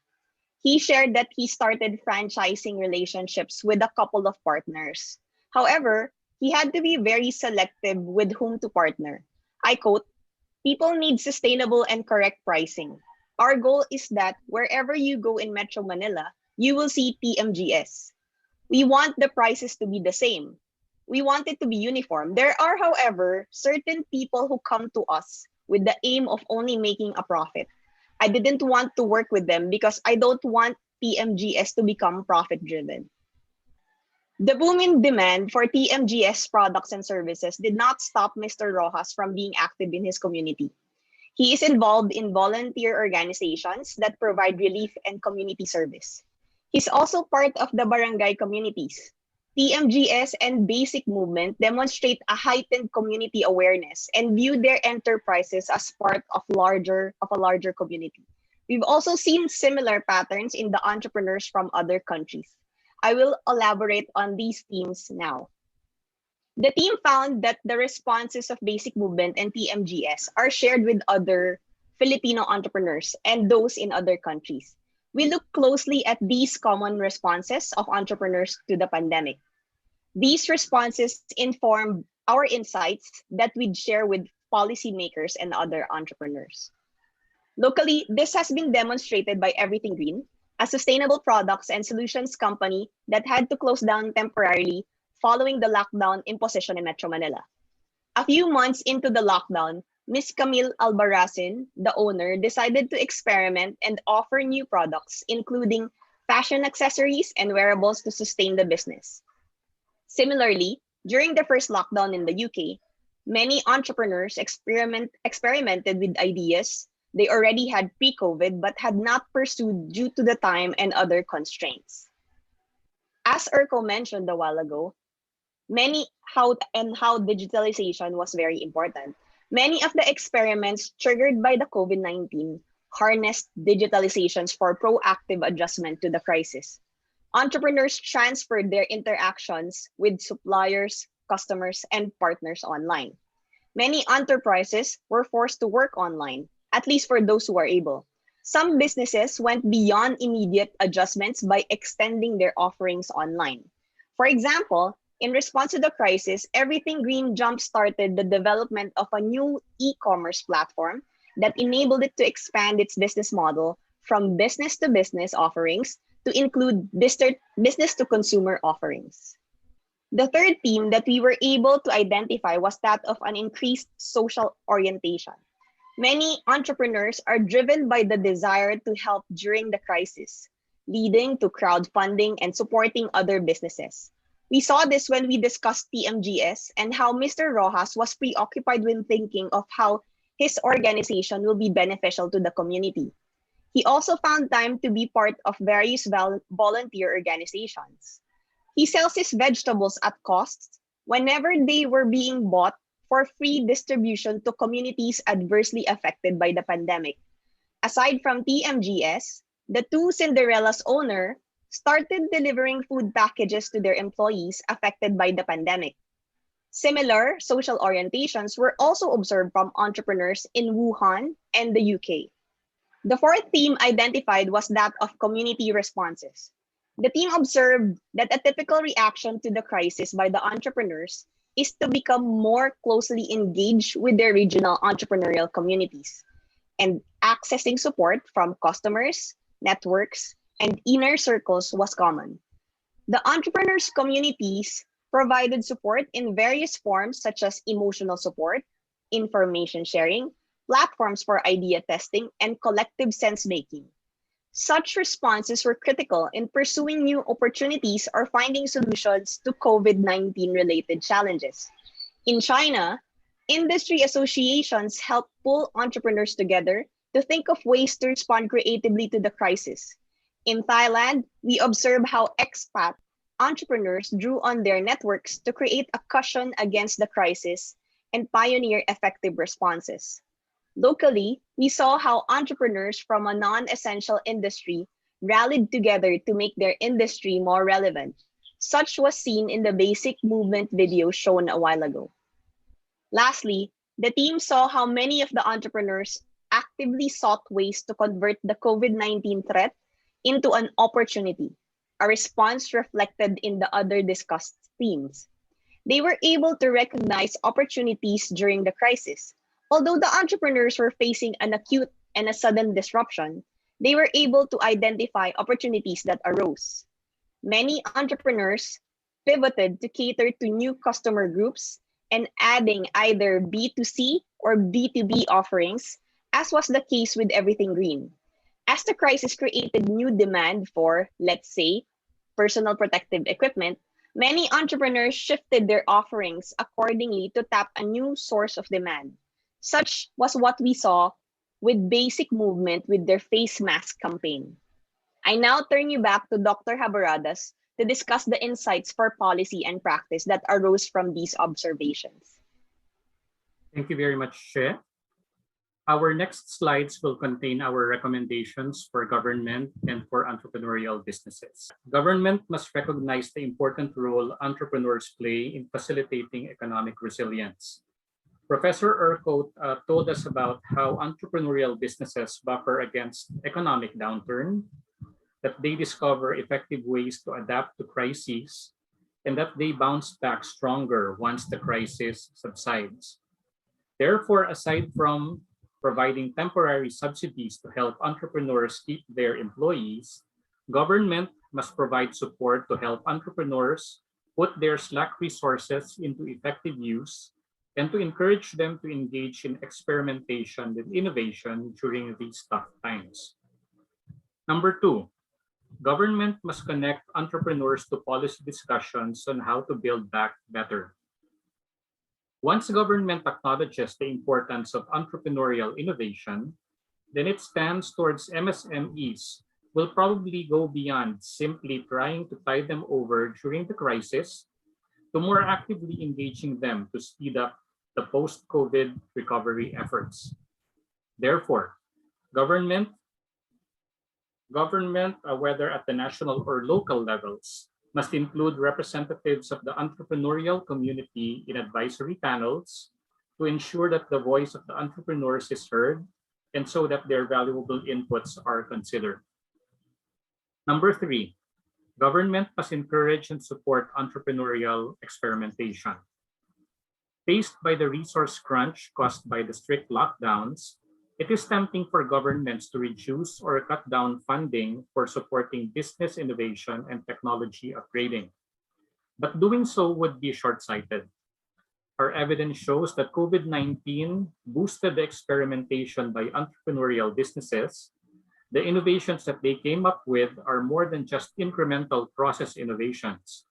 He shared that he started franchising relationships with a couple of partners. However, he had to be very selective with whom to partner. I quote, "People need sustainable and correct pricing. Our goal is that wherever you go in Metro Manila, you will see TMGS. We want the prices to be the same. We want it to be uniform. There are, however, certain people who come to us with the aim of only making a profit. I didn't want to work with them because I don't want TMGS to become profit-driven. The boom in demand for TMGS products and services did not stop Mr. Rojas from being active in his community. He is involved in volunteer organizations that provide relief and community service. He's also part of the barangay communities. TMGS and Basic Movement demonstrate a heightened community awareness and view their enterprises as part of a larger community. We've also seen similar patterns in the entrepreneurs from other countries. I will elaborate on these themes now. The team found that the responses of Basic Movement and TMGS are shared with other Filipino entrepreneurs and those in other countries. We look closely at these common responses of entrepreneurs to the pandemic. These responses inform our insights that we'd share with policymakers and other entrepreneurs. Locally, this has been demonstrated by Everything Green, a sustainable products and solutions company that had to close down temporarily following the lockdown imposition in Metro Manila. A few months into the lockdown, Ms. Camille Albarracin, the owner, decided to experiment and offer new products, including fashion accessories and wearables to sustain the business. Similarly, during the first lockdown in the UK, many entrepreneurs experimented with ideas they already had pre-COVID but had not pursued due to the time and other constraints. As Urko mentioned a while ago, how digitalization was very important. Many of the experiments triggered by the COVID-19 harnessed digitalizations for proactive adjustment to the crisis. Entrepreneurs transferred their interactions with suppliers, customers, and partners online. Many enterprises were forced to work online, at least for those who are able. Some businesses went beyond immediate adjustments by extending their offerings online. For example, in response to the crisis, Everything Green jump-started the development of a new e-commerce platform that enabled it to expand its business model from business-to-business offerings to include business-to-consumer offerings. The third theme that we were able to identify was that of an increased social orientation. Many entrepreneurs are driven by the desire to help during the crisis, leading to crowdfunding and supporting other businesses. We saw this when we discussed TMGS and how Mr. Rojas was preoccupied with thinking of how his organization will be beneficial to the community. He also found time to be part of various volunteer organizations. He sells his vegetables at cost whenever they were being bought for free distribution to communities adversely affected by the pandemic. Aside from TMGS, the two Cinderella's owner started delivering food packages to their employees affected by the pandemic. Similar social orientations were also observed from entrepreneurs in Wuhan and the UK. The fourth theme identified was that of community responses. The team observed that a typical reaction to the crisis by the entrepreneurs is to become more closely engaged with their regional entrepreneurial communities and accessing support from customers, networks, and inner circles was common. The entrepreneurs' communities provided support in various forms such as emotional support, information sharing, platforms for idea testing, and collective sense-making. Such responses were critical in pursuing new opportunities or finding solutions to COVID-19 related challenges. In China, industry associations help pull entrepreneurs together to think of ways to respond creatively to the crisis. In Thailand, we observe how expat entrepreneurs drew on their networks to create a cushion against the crisis and pioneer effective responses. Locally, we saw how entrepreneurs from a non-essential industry rallied together to make their industry more relevant. Such was seen in the Basic Movement video shown a while ago. Lastly, the team saw how many of the entrepreneurs actively sought ways to convert the COVID-19 threat into an opportunity, a response reflected in the other discussed themes. They were able to recognize opportunities during the crisis. Although the entrepreneurs were facing an acute and a sudden disruption, they were able to identify opportunities that arose. Many entrepreneurs pivoted to cater to new customer groups and adding either B2C or B2B offerings, as was the case with Everything Green. As the crisis created new demand for, let's say, personal protective equipment, many entrepreneurs shifted their offerings accordingly to tap a new source of demand. Such was what we saw with Basic Movement with their face mask campaign. I now turn you back to Dr. Habaradas to discuss the insights for policy and practice that arose from these observations. Thank you very much, She. Our next slides will contain our recommendations for government and for entrepreneurial businesses. Government must recognize the important role entrepreneurs play in facilitating economic resilience. Professor Urquhart told us about how entrepreneurial businesses buffer against economic downturn, that they discover effective ways to adapt to crises, and that they bounce back stronger once the crisis subsides. Therefore, aside from providing temporary subsidies to help entrepreneurs keep their employees, government must provide support to help entrepreneurs put their slack resources into effective use and to encourage them to engage in experimentation with innovation during these tough times. Number two, government must connect entrepreneurs to policy discussions on how to build back better. Once government acknowledges the importance of entrepreneurial innovation, then it stands towards MSMEs will probably go beyond simply trying to tide them over during the crisis to more actively engaging them to speed up the post-COVID recovery efforts. Therefore, government, whether at the national or local levels, must include representatives of the entrepreneurial community in advisory panels to ensure that the voice of the entrepreneurs is heard and so that their valuable inputs are considered. Number three, government must encourage and support entrepreneurial experimentation. Faced by the resource crunch caused by the strict lockdowns, it is tempting for governments to reduce or cut down funding for supporting business innovation and technology upgrading. But doing so would be short-sighted. Our evidence shows that COVID-19 boosted the experimentation by entrepreneurial businesses. The innovations that they came up with are more than just incremental process innovations.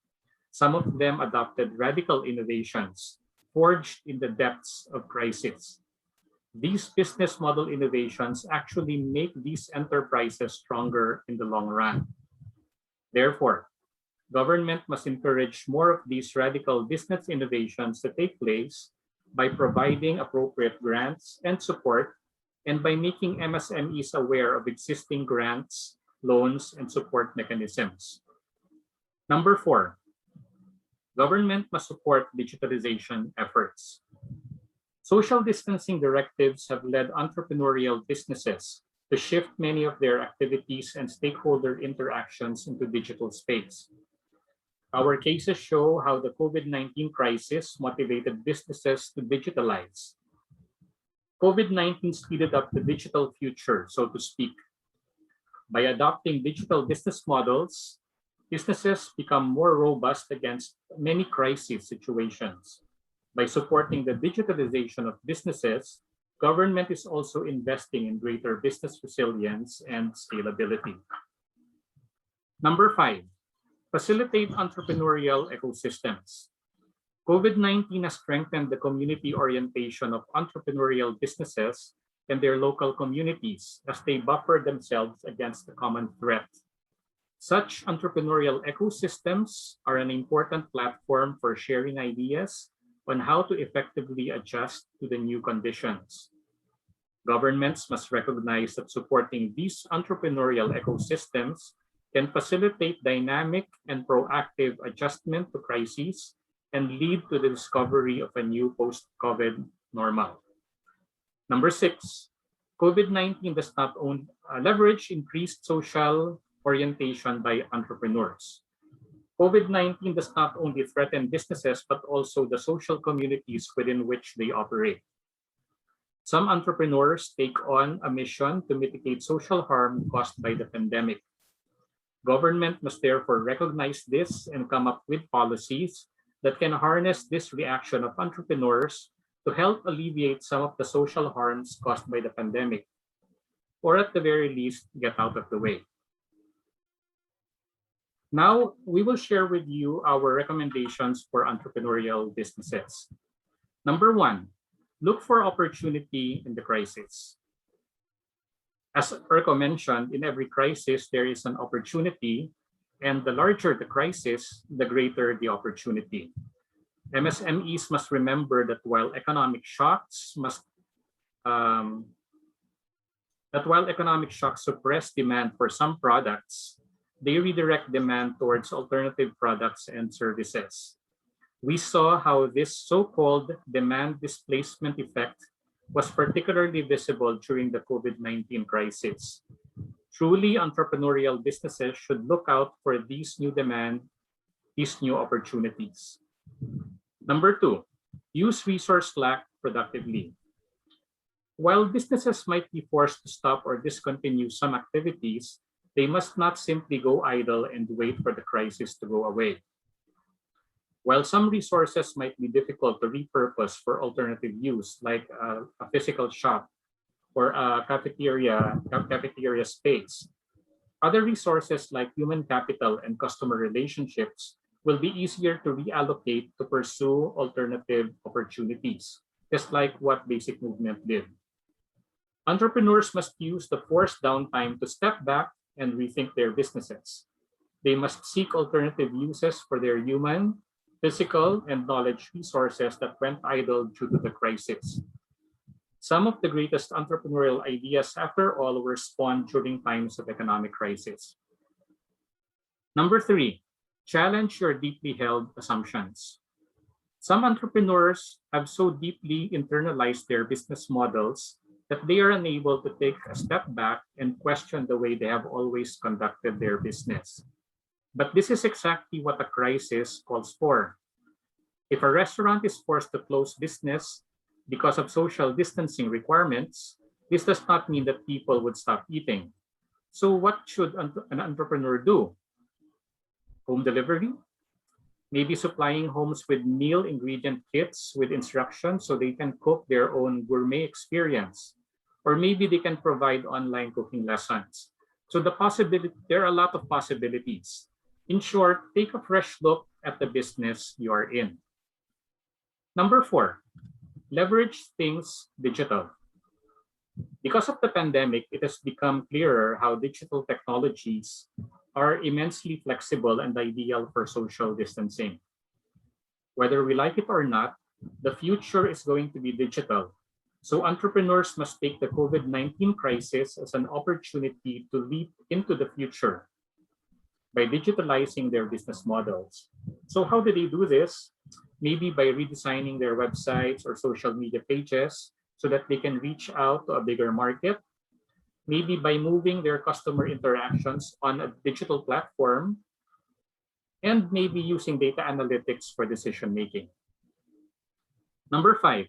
Some of them adopted radical innovations forged in the depths of crisis. These business model innovations actually make these enterprises stronger in the long run. Therefore, government must encourage more of these radical business innovations to take place by providing appropriate grants and support and by making MSMEs aware of existing grants, loans, and support mechanisms. Number four, government must support digitalization efforts. Social distancing directives have led entrepreneurial businesses to shift many of their activities and stakeholder interactions into digital space. Our cases show how the COVID-19 crisis motivated businesses to digitalize. COVID-19 speeded up the digital future, so to speak. By adopting digital business models, businesses become more robust against many crisis situations. By supporting the digitalization of businesses, government is also investing in greater business resilience and scalability. Number five, facilitate entrepreneurial ecosystems. COVID-19 has strengthened the community orientation of entrepreneurial businesses and their local communities as they buffer themselves against the common threat. Such entrepreneurial ecosystems are an important platform for sharing ideas on how to effectively adjust to the new conditions. Governments must recognize that supporting these entrepreneurial ecosystems can facilitate dynamic and proactive adjustment to crises and lead to the discovery of a new post-COVID normal. Number six, COVID-19 does not leverage increased social orientation by entrepreneurs. COVID-19 does not only threaten businesses, but also the social communities within which they operate. Some entrepreneurs take on a mission to mitigate social harm caused by the pandemic. Government must therefore recognize this and come up with policies that can harness this reaction of entrepreneurs to help alleviate some of the social harms caused by the pandemic, or at the very least, get out of the way. Now, we will share with you our recommendations for entrepreneurial businesses. Number one, look for opportunity in the crisis. As Erko mentioned, in every crisis, there is an opportunity, and the larger the crisis, the greater the opportunity. MSMEs must remember that while economic shocks suppress demand for some products, they redirect demand towards alternative products and services. We saw how this so-called demand displacement effect was particularly visible during the COVID-19 crisis. Truly entrepreneurial businesses should look out for these new demand, these new opportunities. Number two, use resource lack productively. While businesses might be forced to stop or discontinue some activities, they must not simply go idle and wait for the crisis to go away. While some resources might be difficult to repurpose for alternative use, like a physical shop or a cafeteria space, other resources like human capital and customer relationships will be easier to reallocate to pursue alternative opportunities, just like what Basic Movement did. Entrepreneurs must use the forced downtime to step back and rethink their businesses. They must seek alternative uses for their human, physical, and knowledge resources that went idle due to the crisis. Some of the greatest entrepreneurial ideas, after all, were spawned during times of economic crisis. Number three, challenge your deeply held assumptions. Some entrepreneurs have so deeply internalized their business models that they are unable to take a step back and question the way they have always conducted their business. But this is exactly what a crisis calls for. If a restaurant is forced to close business because of social distancing requirements, this does not mean that people would stop eating. So what should an entrepreneur do? Home delivery? Maybe supplying homes with meal ingredient kits with instructions so they can cook their own gourmet experience. Or maybe they can provide online cooking lessons. So there are a lot of possibilities. In short, take a fresh look at the business you are in. Number four, leverage things digital. Because of the pandemic, it has become clearer how digital technologies are immensely flexible and ideal for social distancing. Whether we like it or not, the future is going to be digital. So entrepreneurs must take the COVID-19 crisis as an opportunity to leap into the future by digitalizing their business models. So how do they do this? Maybe by redesigning their websites or social media pages so that they can reach out to a bigger market. Maybe by moving their customer interactions on a digital platform, and maybe using data analytics for decision making. Number five,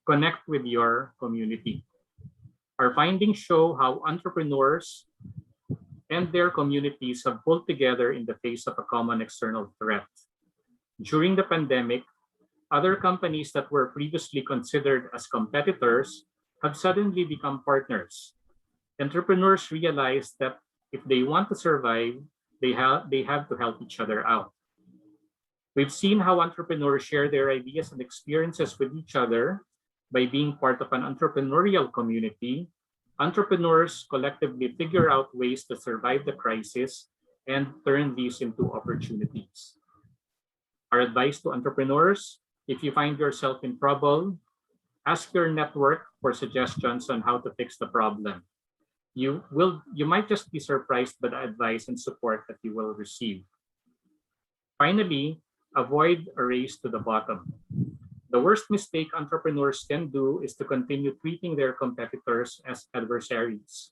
connect with your community. Our findings show how entrepreneurs and their communities have pulled together in the face of a common external threat. During the pandemic, other companies that were previously considered as competitors have suddenly become partners. Entrepreneurs realize that if they want to survive, they have to help each other out. We've seen how entrepreneurs share their ideas and experiences with each other by being part of an entrepreneurial community. Entrepreneurs collectively figure out ways to survive the crisis and turn these into opportunities. Our advice to entrepreneurs: if you find yourself in trouble, ask your network for suggestions on how to fix the problem. You might just be surprised by the advice and support that you will receive. Finally, avoid a race to the bottom. The worst mistake entrepreneurs can do is to continue treating their competitors as adversaries.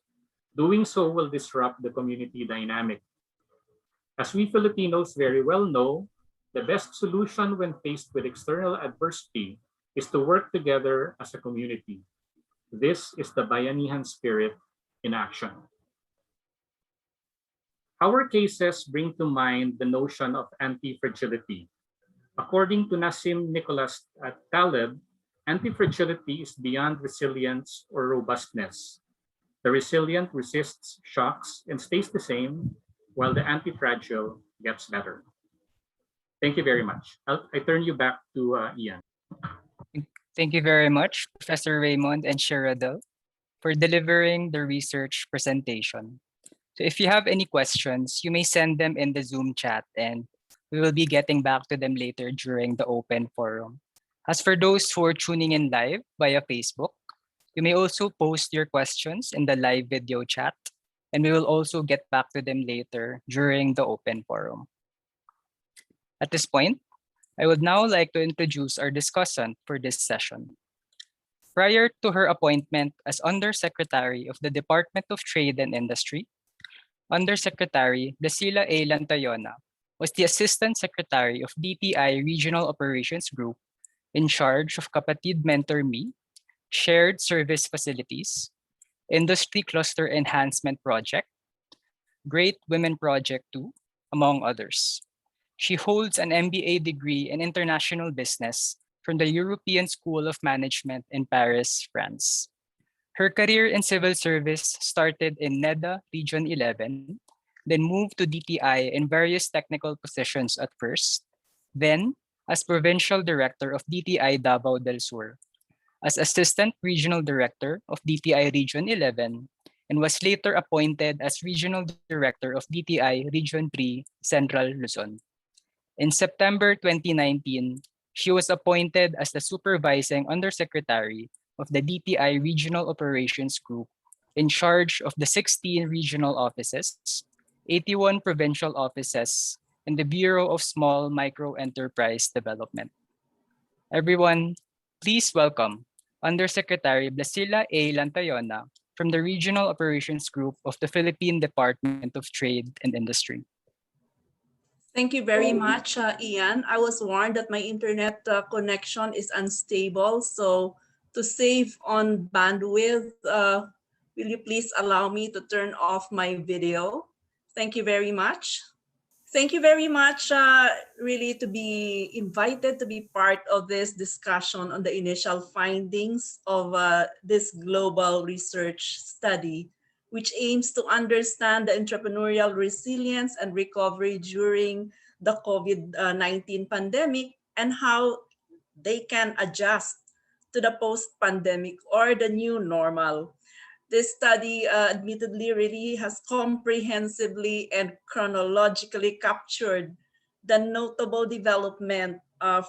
Doing so will disrupt the community dynamic. As we Filipinos very well know, the best solution when faced with external adversity is to work together as a community. This is the Bayanihan spirit in action. Our cases bring to mind the notion of anti-fragility. According to Nassim Nicholas Taleb, anti-fragility is beyond resilience or robustness. The resilient resists shocks and stays the same, while the anti-fragile gets better. Thank you very much. I turn you back to Ian. Thank you very much, Professor Raymond and Sheradel, for delivering the research presentation. So if you have any questions, you may send them in the Zoom chat and we will be getting back to them later during the open forum. As for those who are tuning in live via Facebook, you may also post your questions in the live video chat and we will also get back to them later during the open forum. At this point, I would now like to introduce our discussant for this session. Prior to her appointment as Undersecretary of the Department of Trade and Industry, Undersecretary Blasila A. Lantayona was the Assistant Secretary of DTI Regional Operations Group in charge of Kapatid Mentor Me, Shared Service Facilities, Industry Cluster Enhancement Project, Great Women Project 2, among others. She holds an MBA degree in International Business from the European School of Management in Paris, France. Her career in civil service started in NEDA Region 11, then moved to DTI in various technical positions at first, then as Provincial Director of DTI Davao del Sur, as Assistant Regional Director of DTI Region 11, and was later appointed as Regional Director of DTI Region 3, Central Luzon. In September 2019, she was appointed as the Supervising Undersecretary of the DTI Regional Operations Group in charge of the 16 regional offices, 81 provincial offices, and the Bureau of Small Micro Enterprise Development. Everyone, please welcome Undersecretary Blasila A. Lantayona from the Regional Operations Group of the Philippine Department of Trade and Industry. Thank you very much, Ian. I was warned that my internet connection is unstable, so to save on bandwidth, will you please allow me to turn off my video? Thank you very much. Thank you very much, really, to be invited to be part of this discussion on the initial findings of this global research study, which aims to understand the entrepreneurial resilience and recovery during the COVID-19 pandemic and how they can adjust to the post-pandemic or the new normal. This study admittedly really has comprehensively and chronologically captured the notable development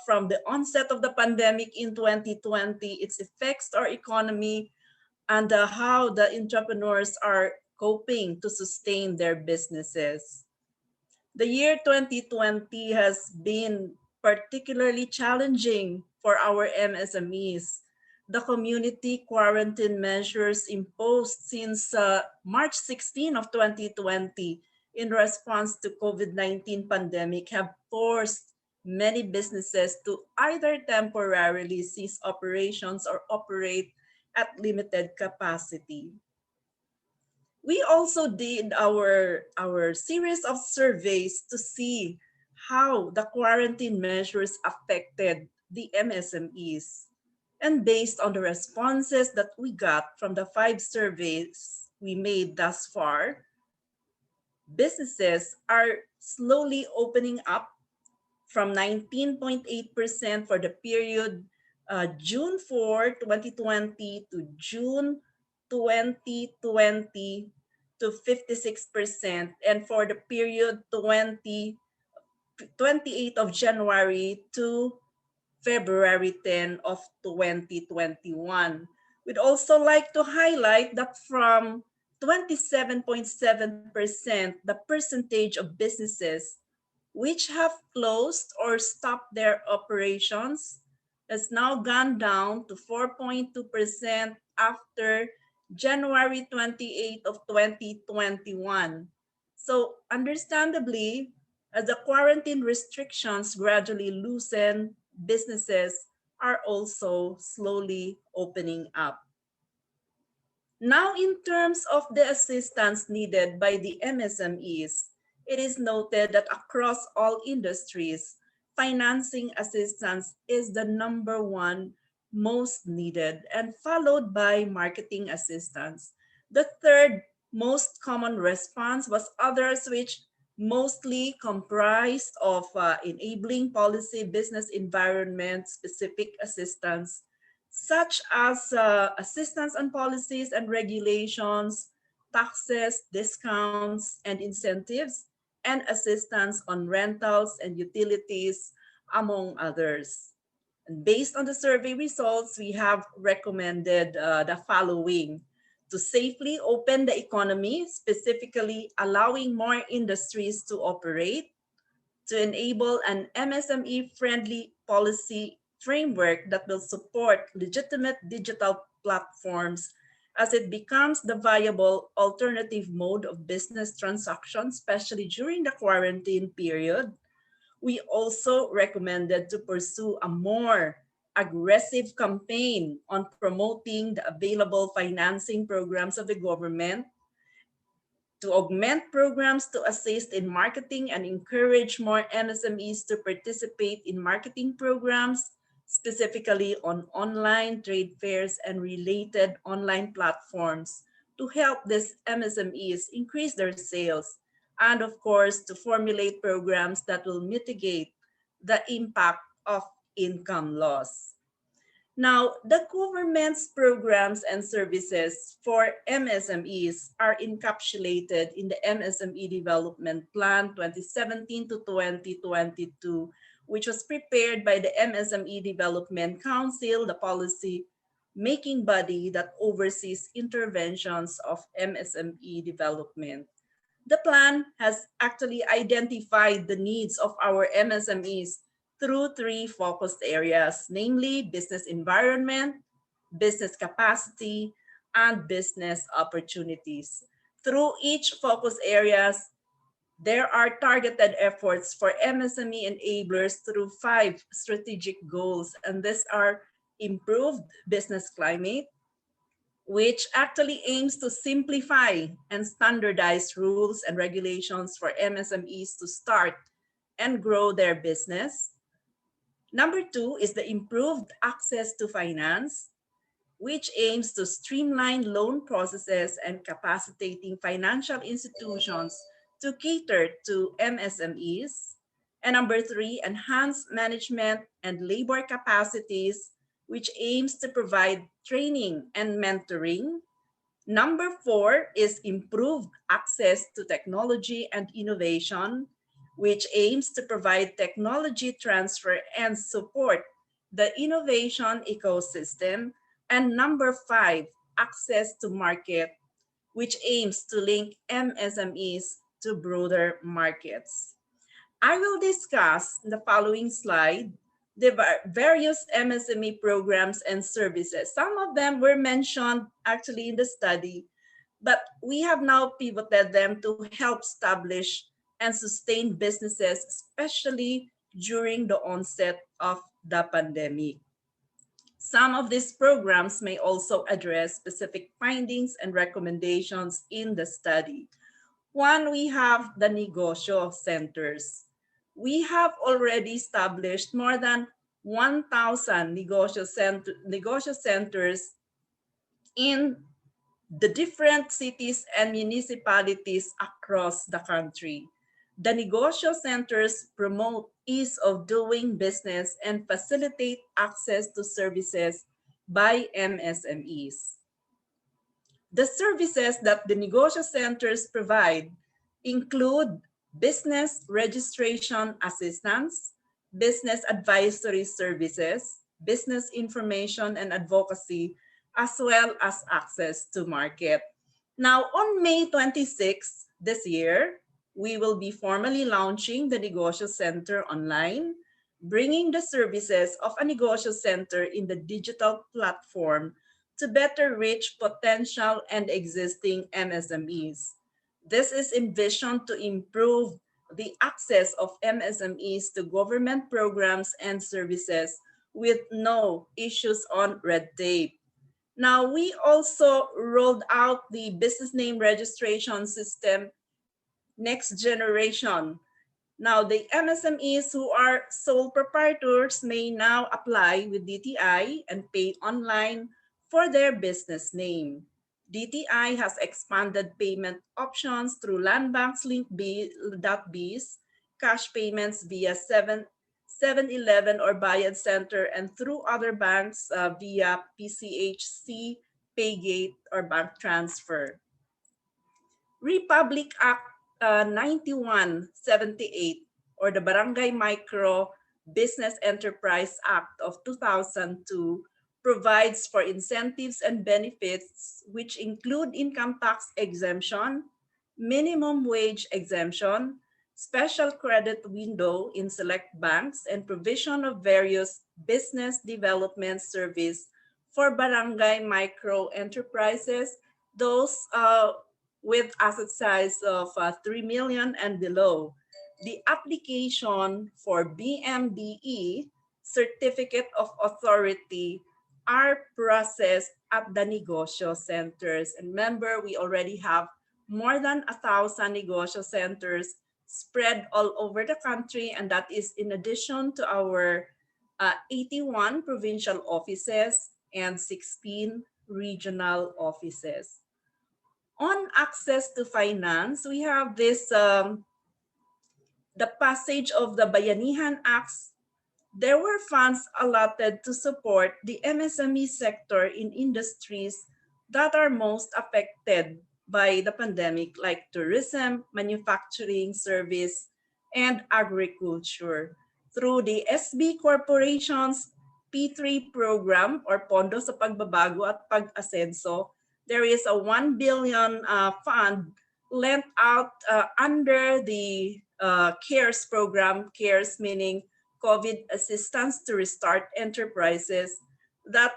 from the onset of the pandemic in 2020, its effects on our economy, and how the entrepreneurs are coping to sustain their businesses. The year 2020 has been particularly challenging for our MSMEs. The community quarantine measures imposed since March 16 of 2020 in response to COVID-19 pandemic have forced many businesses to either temporarily cease operations or operate at limited capacity. We also did our series of surveys to see how the quarantine measures affected the MSMEs. And based on the responses that we got from the 5 surveys we made thus far, businesses are slowly opening up from 19.8% for the period June 4, 2020 to June 2020 to 56%, and for the period 28th of January to February 10 of 2021. We'd also like to highlight that from 27.7%, the percentage of businesses which have closed or stopped their operations has now gone down to 4.2% after January 28 of 2021. So understandably, as the quarantine restrictions gradually loosen, businesses are also slowly opening up. Now, in terms of the assistance needed by the MSMEs, it is noted that across all industries, financing assistance is the #1 most needed and followed by marketing assistance. The third most common response was others, which mostly comprised of enabling policy, business environment specific assistance, such as assistance on policies and regulations, taxes, discounts, and incentives, and assistance on rentals and utilities, among others. And based on the survey results, we have recommended the following: to safely open the economy, specifically allowing more industries to operate; to enable an MSME-friendly policy framework that will support legitimate digital platforms as it becomes the viable alternative mode of business transactions, especially during the quarantine period. We also recommended to pursue a more aggressive campaign on promoting the available financing programs of the government, to augment programs to assist in marketing and encourage more MSMEs to participate in marketing programs, specifically on online trade fairs and related online platforms to help these MSMEs increase their sales, and of course, to formulate programs that will mitigate the impact of income loss. Now, the government's programs and services for MSMEs are encapsulated in the MSME Development Plan 2017 to 2022, which was prepared by the MSME Development Council, the policy making body that oversees interventions of MSME development. The plan has actually identified the needs of our MSMEs through 3 focused areas, namely business environment, business capacity, and business opportunities. Through each focus areas, there are targeted efforts for MSME enablers through 5 strategic goals, and these are improved business climate, which actually aims to simplify and standardize rules and regulations for MSMEs to start and grow their business. Number 2 is the improved access to finance, which aims to streamline loan processes and capacitating financial institutions to cater to MSMEs. And number 3, enhanced management and labor capacities, which aims to provide training and mentoring. Number 4 is improved access to technology and innovation, which aims to provide technology transfer and support the innovation ecosystem. And number 5, access to market, which aims to link MSMEs to broader markets. I will discuss in the following slide the various MSME programs and services. Some of them were mentioned actually in the study, but we have now pivoted them to help establish and sustain businesses, especially during the onset of the pandemic. Some of these programs may also address specific findings and recommendations in the study. One, we have the negosyo centers. We have already established more than 1,000 negosyo centers in the different cities and municipalities across the country. The negosyo centers promote ease of doing business and facilitate access to services by MSMEs. The services that the negosyo centers provide include business registration assistance, business advisory services, business information and advocacy, as well as access to market. Now, on May 26th this year, we will be formally launching the Negosyo Center online, bringing the services of a Negosyo Center in the digital platform to better reach potential and existing MSMEs. This is envisioned to improve the access of MSMEs to government programs and services with no issues on red tape. Now, we also rolled out the business name registration system next generation. Now, the MSMEs who are sole proprietors may now apply with DTI and pay online for their business name. DTI has expanded payment options through land banks linked .bs, cash payments via 7-Eleven or Bayad Center, and through other banks via PCHC, Paygate, or bank transfer. Republic Act 9178 or the Barangay Micro Business Enterprise Act of 2002 provides for incentives and benefits which include income tax exemption, minimum wage exemption, special credit window in select banks, and provision of various business development service for barangay micro enterprises, those with asset size of 3 million and below. The application for BMDE, Certificate of Authority, are processed at the negosyo centers. And remember, we already have more than 1,000 negosyo centers spread all over the country, and that is in addition to our 81 provincial offices and 16 regional offices. On access to finance, we have this, the passage of the Bayanihan Acts. There were funds allotted to support the MSME sector in industries that are most affected by the pandemic, like tourism, manufacturing, service, and agriculture. Through the SB Corporation's P3 program or Pondo sa Pagbabago at Pag-Asenso, there is a 1 billion fund lent out under the CARES program, CARES meaning COVID assistance to restart enterprises, that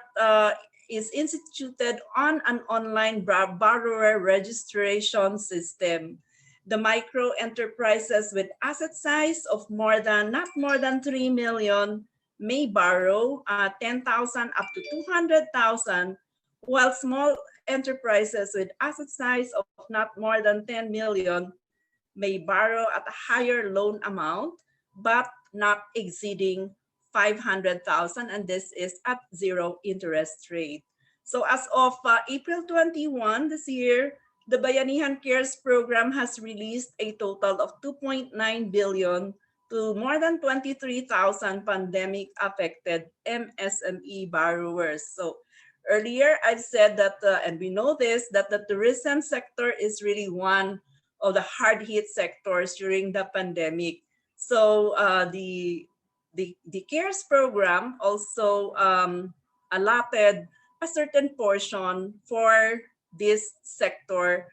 is instituted on an online borrower registration system. The micro enterprises with asset size of not more than 3 million may borrow 10,000 up to 200,000, while small enterprises with asset size of not more than 10 million may borrow at a higher loan amount, but not exceeding 500,000, and this is at 0 interest rate. So as of April 21 this year, the Bayanihan Cares program has released a total of 2.9 billion to more than 23,000 pandemic-affected MSME borrowers. So earlier, I've said that, and we know this, that the tourism sector is really one of the hard-hit sectors during the pandemic. So the CARES program also allotted a certain portion for this sector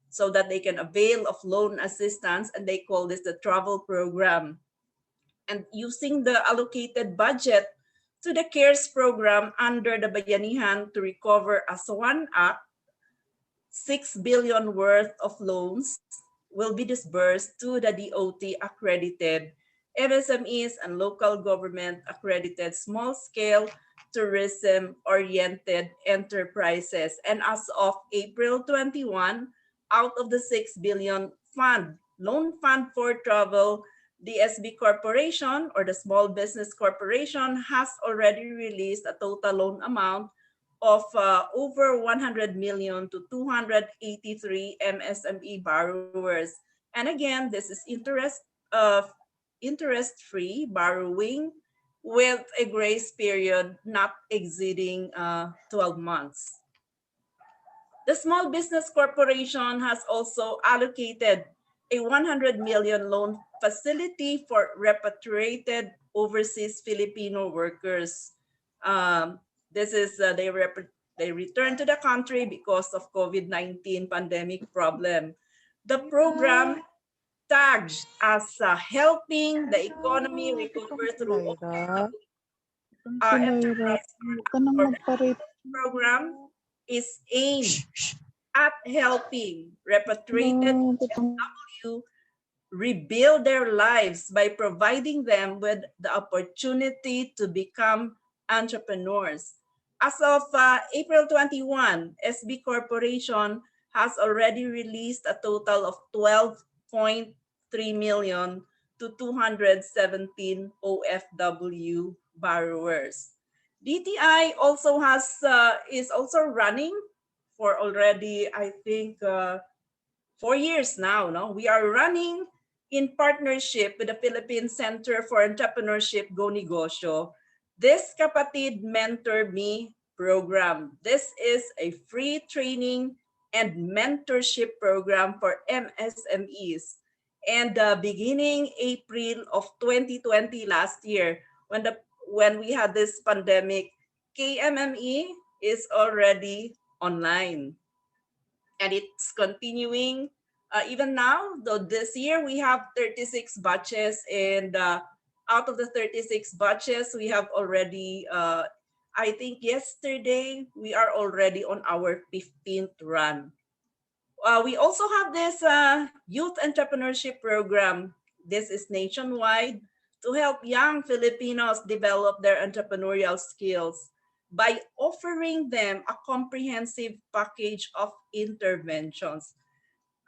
so that they can avail of loan assistance, and they call this the travel program. And using the allocated budget to the CARES program under the Bayanihan to Recover as One Act, 6 billion worth of loans will be disbursed to the DOT accredited MSMEs and local government accredited small-scale tourism-oriented enterprises. And as of April 21, out of the 6 billion loan fund for travel, the SB Corporation or the Small Business Corporation has already released a total loan amount of over 100 million to 283 MSME borrowers. And again, this is interest-free borrowing with a grace period not exceeding 12 months. The Small Business Corporation has also allocated a 100 million loan facility for repatriated overseas Filipino workers. This is they returned to the country because of COVID-19 pandemic problem. The program tagged as helping the economy recover through program is aimed at helping repatriated FW rebuild their lives by providing them with the opportunity to become entrepreneurs. As of April 21, SB Corporation has already released a total of 12.3 million to 217 OFW borrowers. DTI also is also running for already, I think, 4 years now. No, we are running in partnership with the Philippine Center for Entrepreneurship Go Negosyo this Kapatid Mentor Me program. This is a free training and mentorship program for MSMEs. And beginning April of 2020 last year, when we had this pandemic, KMME is already online. And it's continuing even now, though this year we have 36 batches, and out of the 36 batches, we have already, I think yesterday, we are already on our 15th run. We also have this youth entrepreneurship program. This is nationwide to help young Filipinos develop their entrepreneurial skills by offering them a comprehensive package of interventions.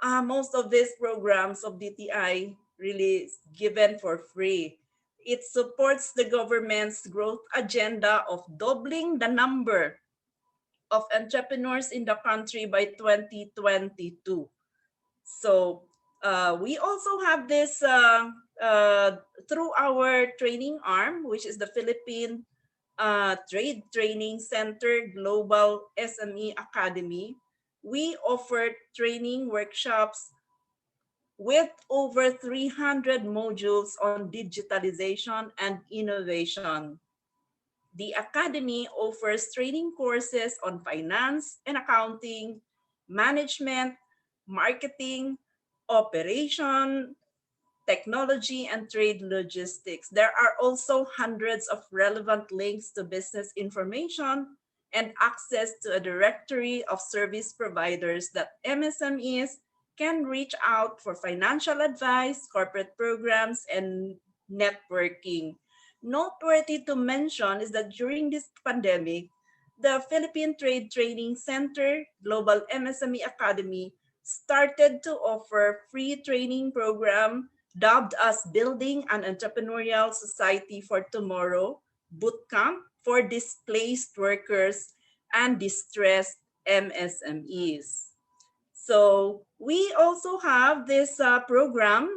Most of these programs of DTI really is given for free. It supports the government's growth agenda of doubling the number of entrepreneurs in the country by 2022. So we also have this through our training arm, which is the Philippine Trade Training Center Global SME Academy. We offer training workshops with over 300 modules on digitalization and innovation. The Academy offers training courses on finance and accounting, management, marketing, operation, technology, and trade logistics. There are also hundreds of relevant links to business information and access to a directory of service providers that MSMEs can reach out for financial advice, corporate programs, and networking. Noteworthy to mention is that during this pandemic, the Philippine Trade Training Center Global MSME Academy started to offer free training program dubbed as Building an Entrepreneurial Society for Tomorrow Bootcamp for displaced workers and distressed MSMEs. So we also have this program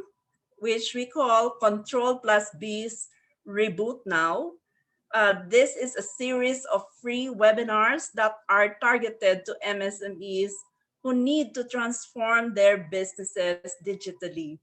which we call Control Plus B's Reboot Now. This is a series of free webinars that are targeted to MSMEs who need to transform their businesses digitally.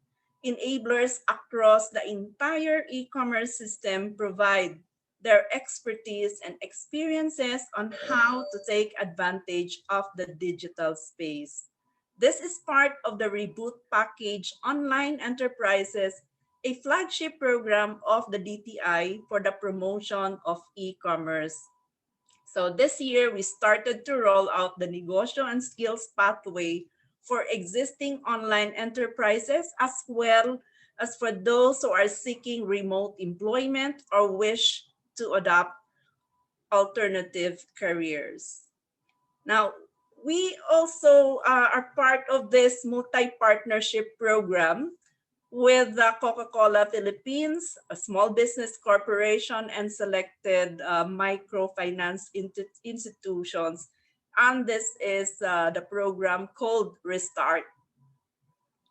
Enablers across the entire e-commerce system provide their expertise and experiences on how to take advantage of the digital space. This is part of the Reboot Package Online Enterprises, a flagship program of the DTI for the promotion of e-commerce. So this year, we started to roll out the Negosyo and Skills Pathway for existing online enterprises, as well as for those who are seeking remote employment or wish to adopt alternative careers. Now, we also are part of this multi-partnership program with Coca-Cola Philippines, a small business corporation, and selected microfinance institutions. And this is the program called Restart.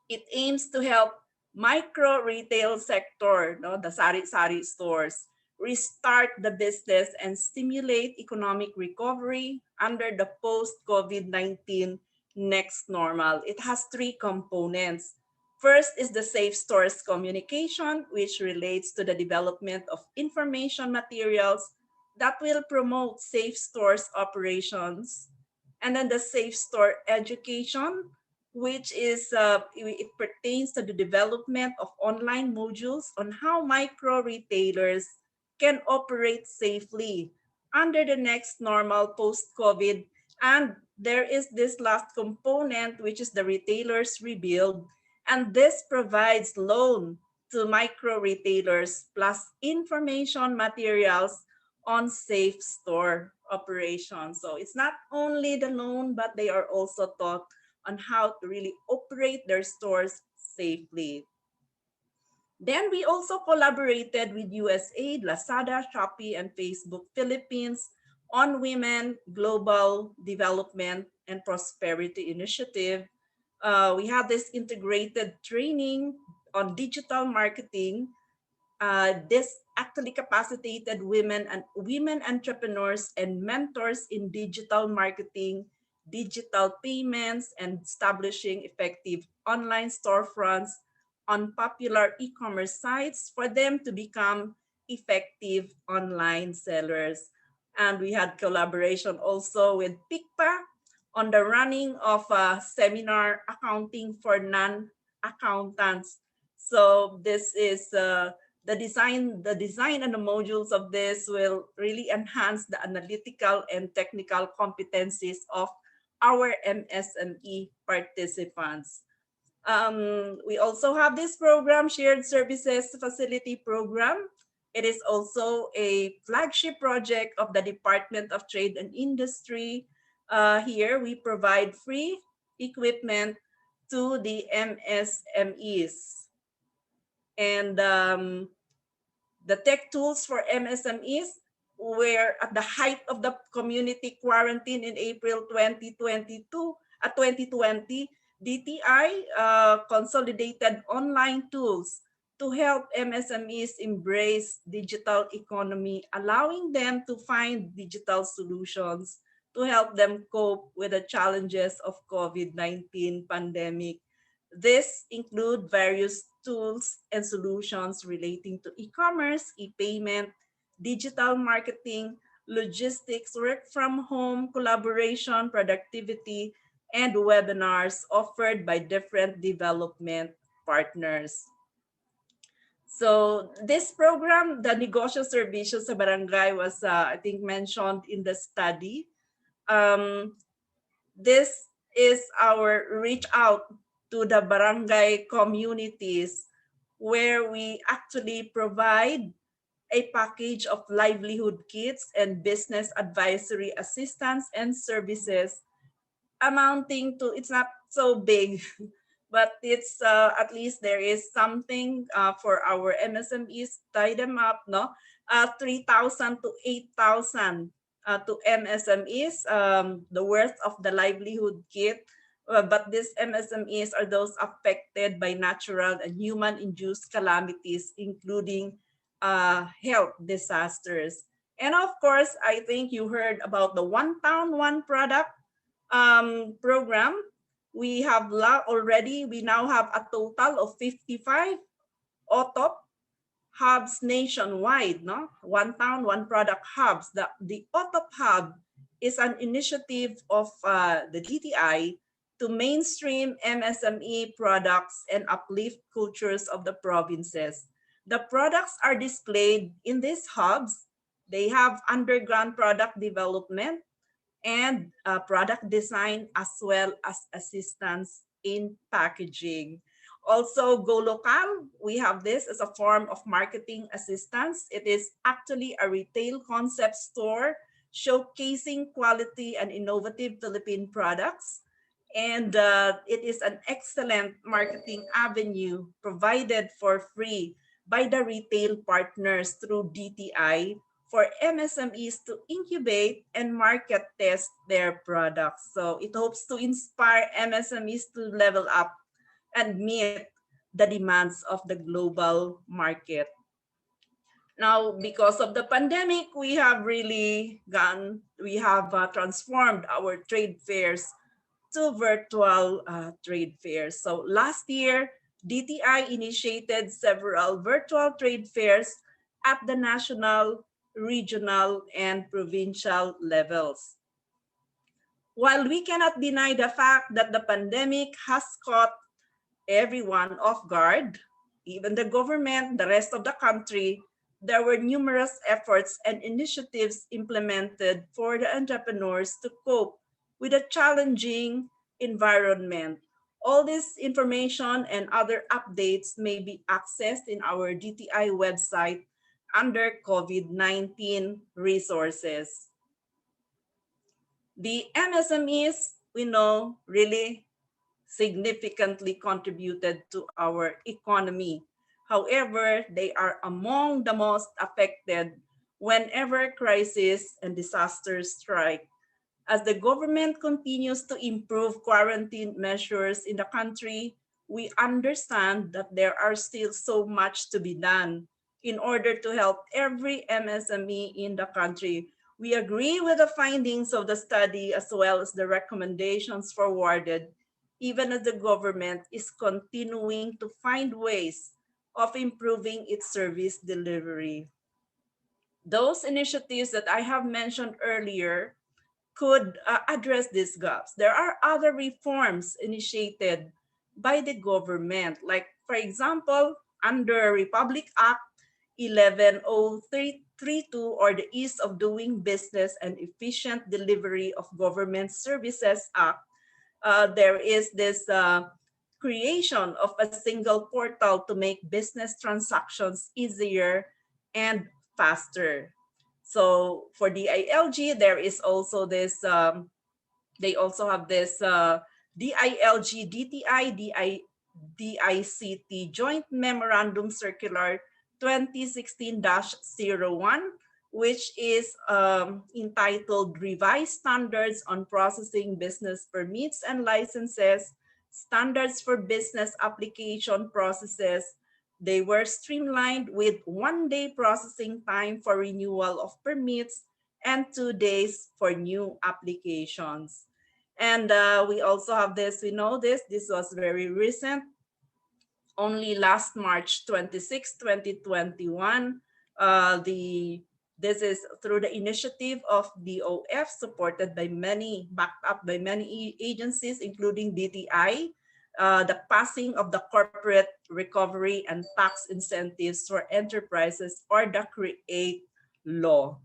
It aims to help micro retail sector, no, the sari-sari stores, restart the business and stimulate economic recovery under the post-COVID-19 next normal. It has three components. First is the Safe Stores communication, which relates to the development of information materials that will promote safe stores operations. And then the Safe Store education, which is, it pertains to the development of online modules on how micro retailers can operate safely under the next normal post-COVID. And there is this last component, which is the Retailers Rebuild. And this provides loan to micro retailers plus information materials on safe store operations. So it's not only the loan, but they are also taught on how to really operate their stores safely. Then we also collaborated with USAID, Lazada, Shopee, and Facebook Philippines on Women Global Development and Prosperity Initiative. We have this integrated training on digital marketing. This actually capacitated women entrepreneurs and mentors in digital marketing, digital payments, and establishing effective online storefronts on popular e-commerce sites for them to become effective online sellers. And we had collaboration also with PICPA on the running of a seminar, Accounting for Non-Accountants. So this is the design and the modules of this will really enhance the analytical and technical competencies of our MSME participants. We also have this program, Shared Services Facility Program. It is also a flagship project of the Department of Trade and Industry. Here we provide free equipment to the MSMEs. And the tech tools for MSMEs were at the height of the community quarantine in April 2020, DTI consolidated online tools to help MSMEs embrace digital economy, allowing them to find digital solutions to help them cope with the challenges of COVID-19 pandemic. This include various tools and solutions relating to e-commerce, e-payment, digital marketing, logistics, work from home, collaboration, productivity, and webinars offered by different development partners. So this program, the Negosyo Serbisyo sa Barangay, was I think mentioned in the study. This is our reach out to the barangay communities where we actually provide a package of livelihood kits and business advisory assistance and services amounting to, it's not so big, but it's at least there is something for our MSMEs, tie them up, no? 3,000 to 8,000 to MSMEs, the worth of the livelihood kit. But these MSMEs are those affected by natural and human-induced calamities, including health disasters. And of course, I think you heard about the One Town, One Product program. We have already, we now have a total of 55 OTOP hubs nationwide, no? One Town, One Product hubs. The OTOP hub is an initiative of the DTI to mainstream MSME products and uplift cultures of the provinces. The products are displayed in these hubs. They have underground product development and product design, as well as assistance in packaging. Also, Go Local, we have this as a form of marketing assistance. It is actually a retail concept store showcasing quality and innovative Philippine products. And it is an excellent marketing avenue provided for free by the retail partners through DTI for MSMEs to incubate and market test their products. So it hopes to inspire MSMEs to level up and meet the demands of the global market. Now, because of the pandemic, we have transformed our trade fairs to virtual trade fairs. So last year, DTI initiated several virtual trade fairs at the national, regional, and provincial levels. While we cannot deny the fact that the pandemic has caught everyone off guard, even the government, the rest of the country, there were numerous efforts and initiatives implemented for the entrepreneurs to cope with a challenging environment. All this information and other updates may be accessed in our DTI website under COVID-19 resources. The MSMEs, we know, really significantly contributed to our economy. However, they are among the most affected whenever crisis and disasters strike. As the government continues to improve quarantine measures in the country, we understand that there are still so much to be done in order to help every MSME in the country. We agree with the findings of the study as well as the recommendations forwarded, even as the government is continuing to find ways of improving its service delivery. Those initiatives that I have mentioned earlier could address these gaps. There are other reforms initiated by the government, like, for example, under Republic Act 11032, or the Ease of Doing Business and Efficient Delivery of Government Services Act, there is this creation of a single portal to make business transactions easier and faster. So for DILG, there is also this, they also have this DILG, DTI, DICT Joint Memorandum Circular 2016-01, which is entitled Revised Standards on Processing Business Permits and Licenses, Standards for Business Application Processes. They were streamlined with 1 day processing time for renewal of permits and 2 days for new applications. And we also have this, we know this was very recent. Only last March 26, 2021, this is through the initiative of DOF, supported by many, backed up by many agencies, including DTI, the passing of the Corporate Recovery and Tax Incentives for Enterprises, or the CREATE law.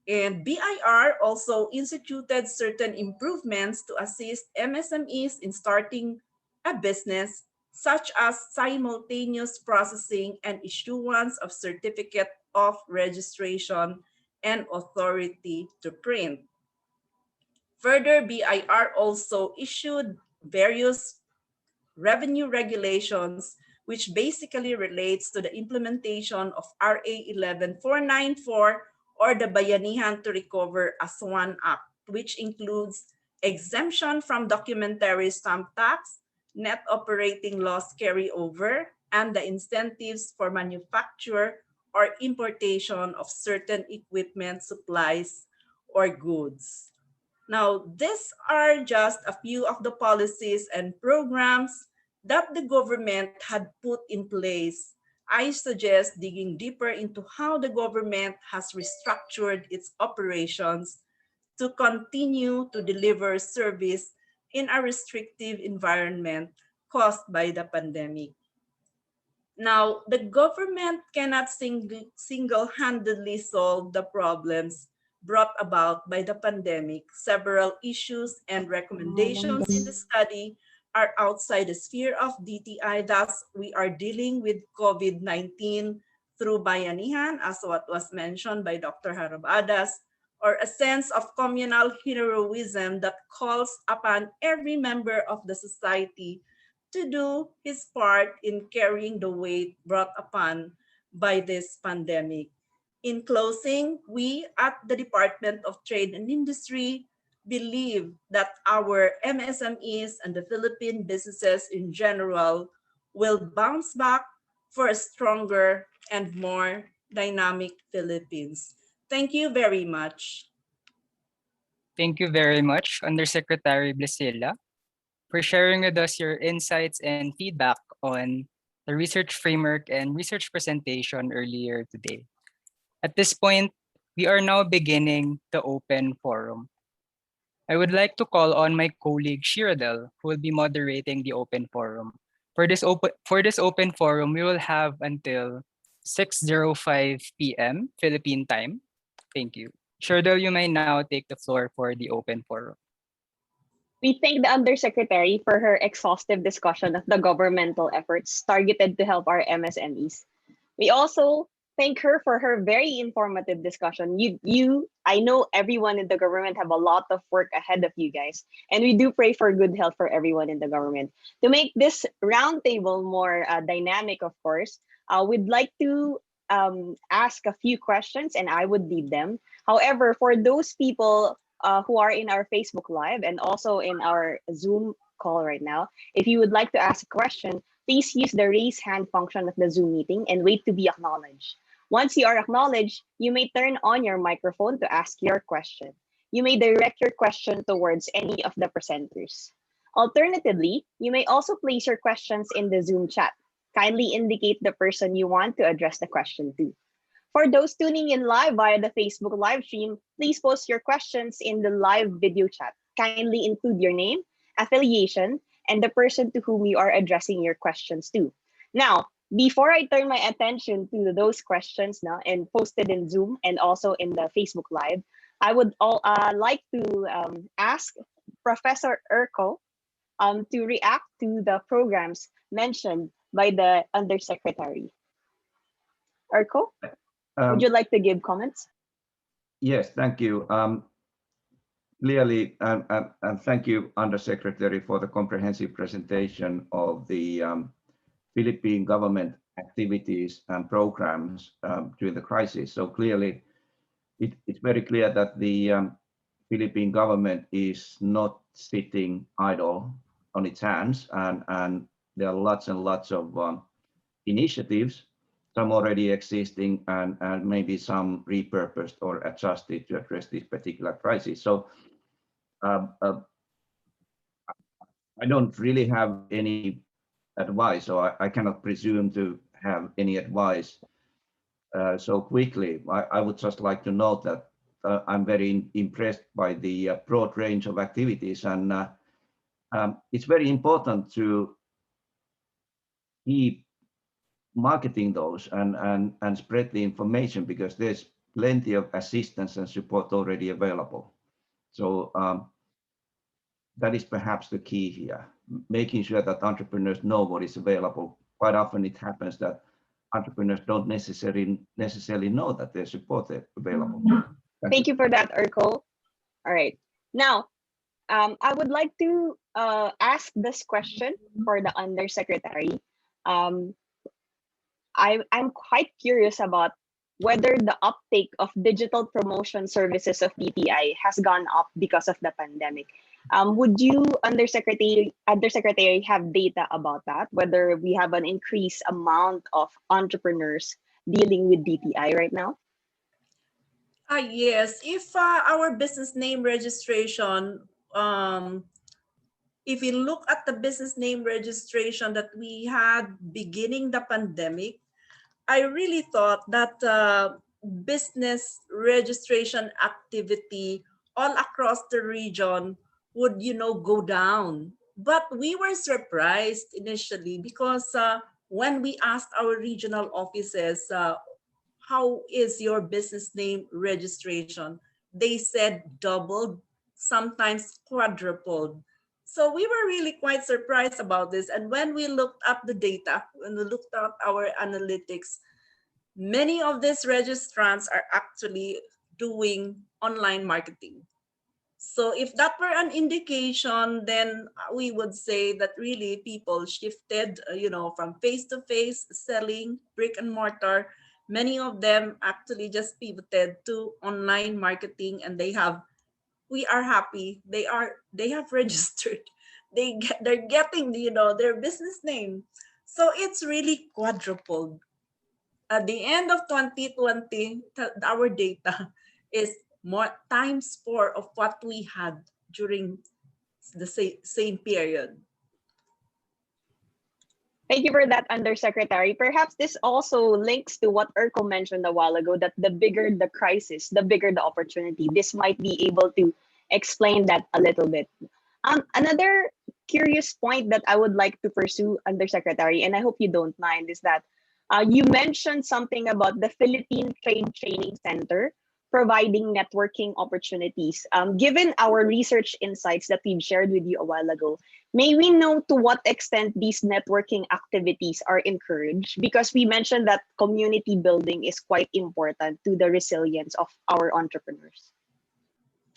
And BIR also instituted certain improvements to assist MSMEs in starting a business, such as simultaneous processing and issuance of certificate of registration and authority to print. Further, BIR also issued various revenue regulations, which basically relates to the implementation of RA 11494, or the Bayanihan to Recover as One Act, which includes exemption from documentary stamp tax, net operating loss carryover, and the incentives for manufacture or importation of certain equipment, supplies, or goods. Now, these are just a few of the policies and programs that the government had put in place. I suggest digging deeper into how the government has restructured its operations to continue to deliver service in a restrictive environment caused by the pandemic. Now, the government cannot single-handedly solve the problems brought about by the pandemic. Several issues and recommendations in the study are outside the sphere of DTI. Thus, we are dealing with COVID-19 through bayanihan, as what was mentioned by Dr. Harabadas, or a sense of communal heroism that calls upon every member of the society to do his part in carrying the weight brought upon by this pandemic. In closing, we at the Department of Trade and Industry believe that our MSMEs and the Philippine businesses in general will bounce back for a stronger and more dynamic Philippines. Thank you very much. Thank you very much, Undersecretary Blasilla, for sharing with us your insights and feedback on the research framework and research presentation earlier today. At this point, we are now beginning the open forum. I would like to call on my colleague Shiradel, who will be moderating the open forum. For this open forum, we will have until 6:05 p.m. Philippine time. Thank you. Shiradel, you may now take the floor for the open forum. We thank the Undersecretary for her exhaustive discussion of the governmental efforts targeted to help our MSMEs. We also thank her for her very informative discussion. I know everyone in the government have a lot of work ahead of you guys, and we do pray for good health for everyone in the government. To make this roundtable more dynamic, of course, we'd like to ask a few questions, and I would lead them. However, for those people who are in our Facebook Live and also in our Zoom call right now, if you would like to ask a question, please use the raise hand function of the Zoom meeting and wait to be acknowledged. Once you are acknowledged, you may turn on your microphone to ask your question. You may direct your question towards any of the presenters. Alternatively, you may also place your questions in the Zoom chat. Kindly indicate the person you want to address the question to. For those tuning in live via the Facebook live stream, please post your questions in the live video chat. Kindly include your name, affiliation, and the person to whom you are addressing your questions to. Now, before I turn my attention to those questions now and posted in Zoom and also in the Facebook Live, I would like to ask Professor Urkel to react to the programs mentioned by the Undersecretary. Urkel, would you like to give comments? Yes, thank you. Clearly, and thank you, Undersecretary, for the comprehensive presentation of the Philippine government activities and programs during the crisis. So clearly, it's very clear that the Philippine government is not sitting idle on its hands, and there are lots and lots of initiatives, some already existing and maybe some repurposed or adjusted to address this particular crisis. So I don't really have any advice, or I cannot presume to have any advice so quickly. I would just like to note that I'm very impressed by the broad range of activities, and it's very important to keep marketing those and spread the information, because there's plenty of assistance and support already available. So that is perhaps the key here, making sure that entrepreneurs know what is available. Quite often it happens that entrepreneurs don't necessarily know that there's support available. Thank you for that, Urkel. All right. Now, I would like to ask this question for the Undersecretary. I'm quite curious about whether the uptake of digital promotion services of DTI has gone up because of the pandemic. Would you, Undersecretary, have data about that? Whether we have an increased amount of entrepreneurs dealing with DTI right now? Yes, if our business name registration, if we look at the business name registration that we had beginning the pandemic, I really thought that business registration activity all across the region would, go down. But we were surprised initially because when we asked our regional offices, how is your business name registration? They said doubled, sometimes quadrupled. So we were really quite surprised about this. And when we looked up the data, when we looked at our analytics, many of these registrants are actually doing online marketing. So if that were an indication, then we would say that really people shifted, from face-to-face selling, brick and mortar. Many of them actually just pivoted to online marketing, and we are happy. They have registered. They're getting, their business name. So it's really quadrupled. At the end of 2020, our data is more times 4 of what we had during the same period. Thank you for that, Undersecretary. Perhaps this also links to what Urkel mentioned a while ago, that the bigger the crisis, the bigger the opportunity. This might be able to explain that a little bit. Another curious point that I would like to pursue, Undersecretary, and I hope you don't mind, is that you mentioned something about the Philippine Trade Training Center providing networking opportunities. Given our research insights that we've shared with you a while ago, May we know to what extent these networking activities are encouraged? Because we mentioned that community building is quite important to the resilience of our entrepreneurs.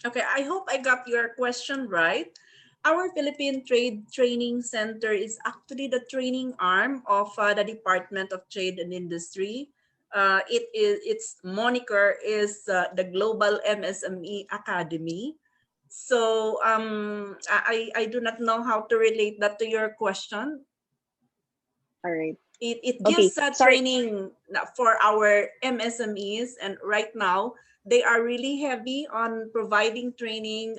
Okay, I hope I got your question right. Our Philippine Trade Training Center is actually the training arm of the Department of Trade and Industry. Its moniker is the Global MSME Academy. So I do not know how to relate that to your question. All right. It Okay, gives a sorry. training for our MSMEs, and right now they are really heavy on providing training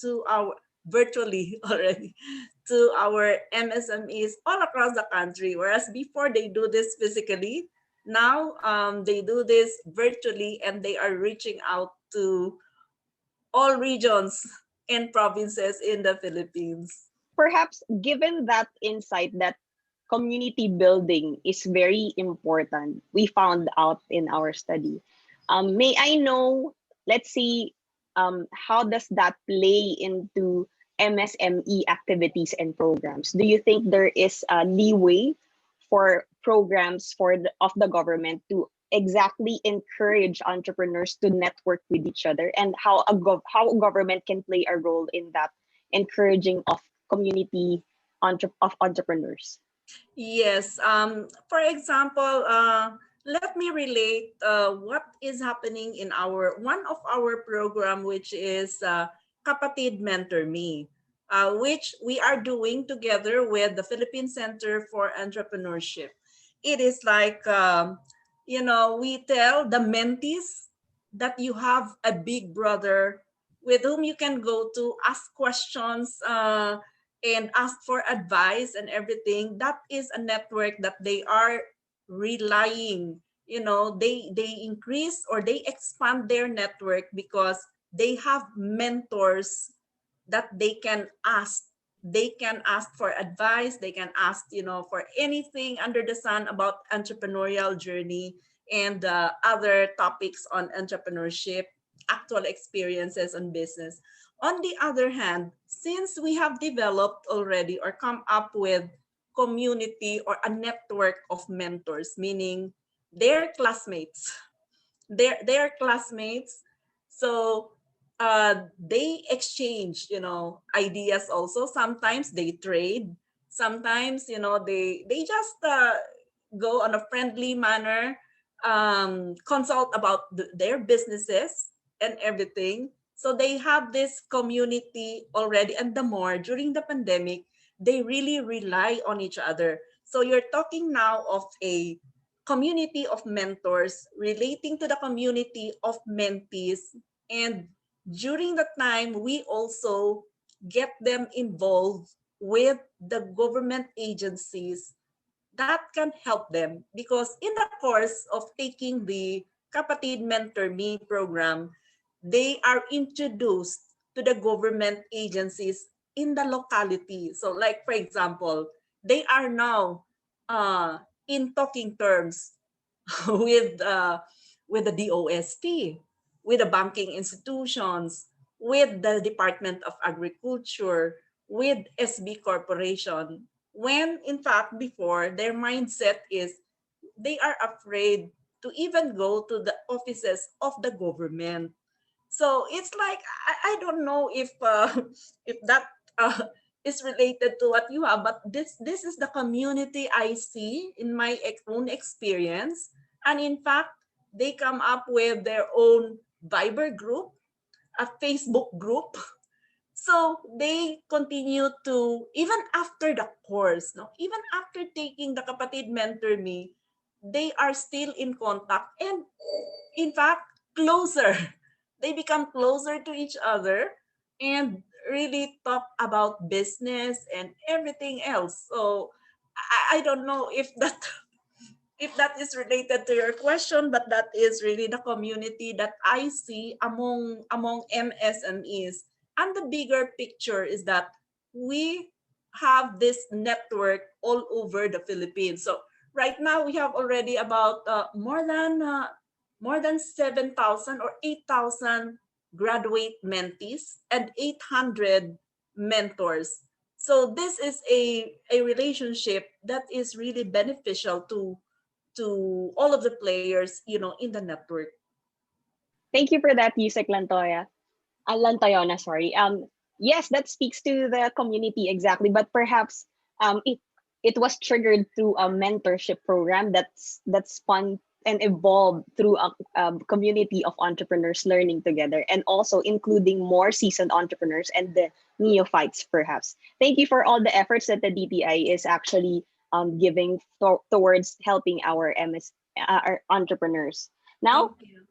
to our virtually already to our MSMEs all across the country. Whereas before they do this physically, now they do this virtually, and they are reaching out to all regions and provinces in the Philippines. Perhaps given that insight that community building is very important, we found out in our study. May I know, let's see, how does that play into MSME activities and programs? Do you think there is a leeway for programs of the government to exactly encourage entrepreneurs to network with each other, and how how government can play a role in that encouraging of community of entrepreneurs? Yes. For example, let me relate what is happening in one of our program, which is Kapatid Mentor Me, which we are doing together with the Philippine Center for Entrepreneurship. It is like, we tell the mentees that you have a big brother with whom you can go to ask questions, and ask for advice and everything. That is a network that they are relying. They increase or they expand their network because they have mentors that they can ask. They can ask for advice. They can ask, for anything under the sun about entrepreneurial journey and other topics on entrepreneurship, actual experiences on business. On the other hand, since we have developed already or come up with community or a network of mentors, meaning their classmates, their classmates, so they exchange, ideas also. Sometimes they trade. Sometimes, they just go on a friendly manner, consult about their businesses and everything. So they have this community already, and the more during the pandemic, they really rely on each other. So you're talking now of a community of mentors relating to the community of mentees. And during that time, we also get them involved with the government agencies that can help them, because in the course of taking the Kapatid Mentor Me program, they are introduced to the government agencies in the locality. So like, for example, they are now in talking terms with the DOST, with the banking institutions, with the Department of Agriculture, with SB Corporation, when in fact before their mindset is they are afraid to even go to the offices of the government. So it's like, I don't know if if that is related to what you have, but this is the community I see in my own experience. And in fact, they come up with their own Viber group, a Facebook group. So they continue to, even after the course, no, even after taking the Kapatid Mentor Me, they are still in contact, and in fact, closer. They become closer to each other and really talk about business and everything else. So I don't know if that if that is related to your question, but that is really the community that I see among MSMEs. And the bigger picture is that we have this network all over the Philippines. So right now we have already about more than 7,000 or 8,000 graduate mentees and 800 mentors. So this is a relationship that is really beneficial to all of the players, in the network. Thank you for that, Yusek Lantoya. Lantoyona, sorry. Yes, that speaks to the community exactly, but perhaps it was triggered through a mentorship program that's spun and evolved through a community of entrepreneurs learning together, and also including more seasoned entrepreneurs and the neophytes, perhaps. Thank you for all the efforts that the DTI is actually giving towards helping our entrepreneurs. Now, Thank you.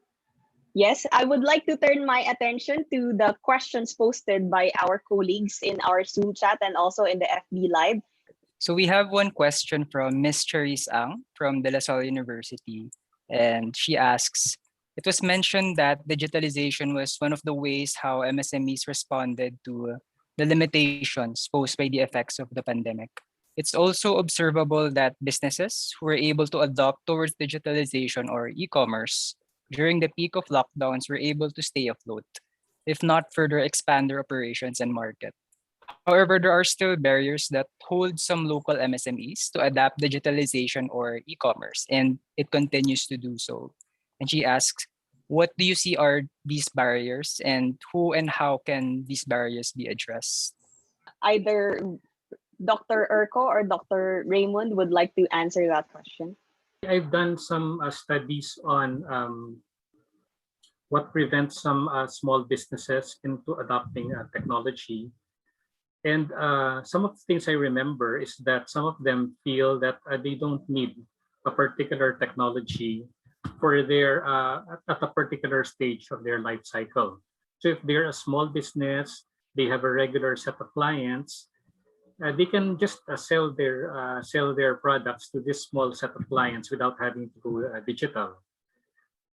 yes, I would like to turn my attention to the questions posted by our colleagues in our Zoom chat and also in the FB Live. So we have one question from Miss Cherise Ang from Salle University, and she asks, it was mentioned that digitalization was one of the ways how MSMEs responded to the limitations posed by the effects of the pandemic. It's also observable that businesses who were able to adopt towards digitalization or e-commerce during the peak of lockdowns were able to stay afloat, if not further expand their operations and market. However, there are still barriers that hold some local MSMEs to adapt digitalization or e-commerce, and it continues to do so. And she asks, what do you see are these barriers, and who and how can these barriers be addressed? Either Dr. Urko or Dr. Raymond would like to answer that question. I've done some studies on what prevents some small businesses into adopting technology. And some of the things I remember is that some of them feel that they don't need a particular technology for their at a particular stage of their life cycle. So if they're a small business, they have a regular set of clients, they can just sell their products to this small set of clients without having to go digital.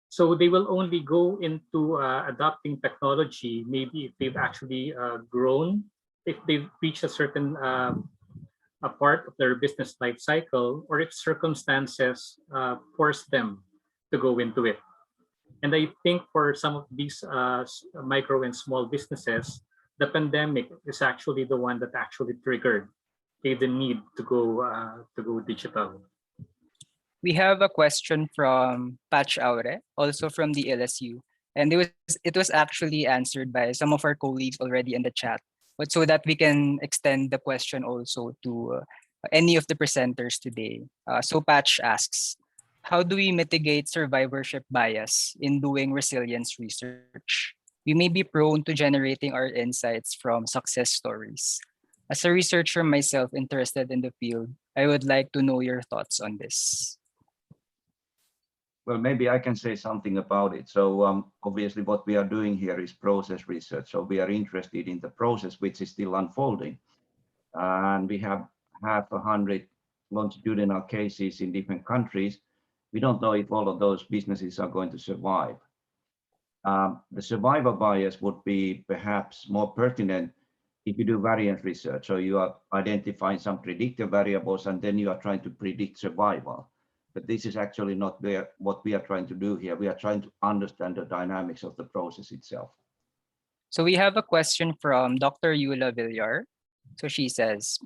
So they will only go into adopting technology maybe if they've actually grown, if they've reached a certain a part of their business life cycle, or if circumstances force them to go into it. And I think for some of these micro and small businesses, the pandemic is actually the one that actually triggered the need to go digital. We have a question from Patch Aure, also from the LSU. And it was actually answered by some of our colleagues already in the chat, but so that we can extend the question also to any of the presenters today. So Patch asks, how do we mitigate survivorship bias in doing resilience research? We may be prone to generating our insights from success stories. As a researcher myself interested in the field, I would like to know your thoughts on this. Well, maybe I can say something about it. So obviously what we are doing here is process research. So we are interested in the process which is still unfolding. And we have 100 longitudinal cases in different countries. We don't know if all of those businesses are going to survive. The survival bias would be perhaps more pertinent if you do variance research. So you are identifying some predictive variables and then you are trying to predict survival. But this is actually not what we are trying to do here. We are trying to understand the dynamics of the process itself. So we have a question from Dr. Yula Villar. So she says,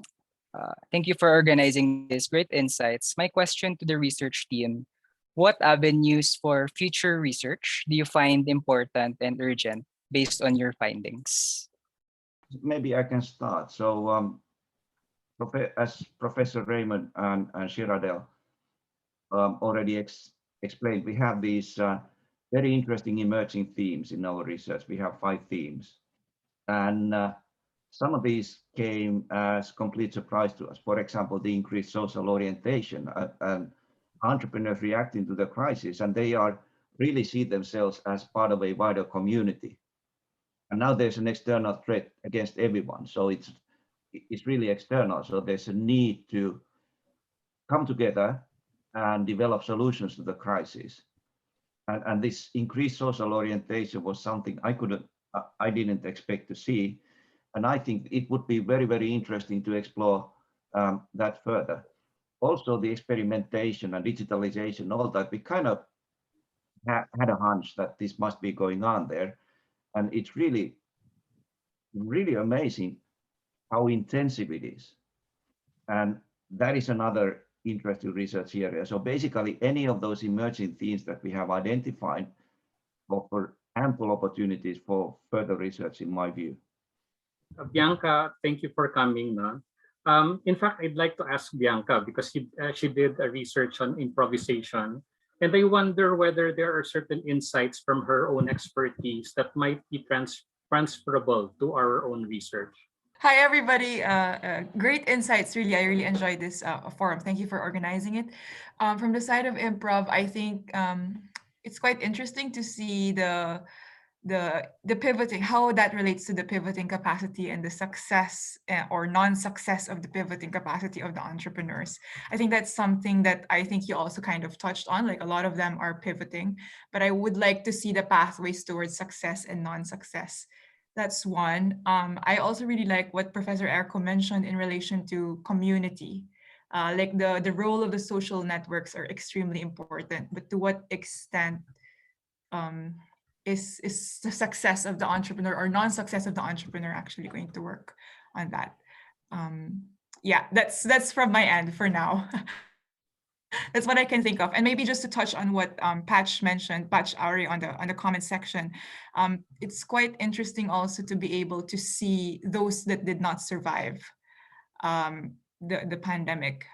thank you for organizing these great insights. My question to the research team, what avenues for future research do you find important and urgent based on your findings? Maybe I can start. So as Professor Raymond and Shiradel already explained, we have these very interesting emerging themes in our research. We have 5 themes. And some of these came as complete surprise to us. For example, the increased social orientation and entrepreneurs reacting to the crisis, and they are really see themselves as part of a wider community. And now there's an external threat against everyone. So it's really external. So there's a need to come together and develop solutions to the crisis. And this increased social orientation was something I didn't expect to see. And I think it would be very, very interesting to explore that further. Also, the experimentation and digitalization, all that, we kind of had a hunch that this must be going on there. And it's really, really amazing how intensive it is. And that is another interesting research area. So basically, any of those emerging themes that we have identified offer ample opportunities for further research, in my view. Bianca, thank you for coming. No? In fact, I'd like to ask Bianca because she did a research on improvisation. And I wonder whether there are certain insights from her own expertise that might be transferable to our own research. Hi, everybody. Great insights, really. I really enjoyed this forum. Thank you for organizing it. From the side of improv, I think it's quite interesting to see the pivoting, how that relates to the pivoting capacity and the success or non-success of the pivoting capacity of the entrepreneurs. I think that's something that I think you also kind of touched on, like a lot of them are pivoting, but I would like to see the pathways towards success and non-success. That's one. I also really like what Professor Erko mentioned in relation to community. Like the role of the social networks are extremely important, but to what extent is the success of the entrepreneur or non-success of the entrepreneur actually going to work on that? Yeah, that's from my end for now. That's what I can think of. And maybe just to touch on what Patch mentioned, Patch Auri on the comment section, it's quite interesting also to be able to see those that did not survive the pandemic,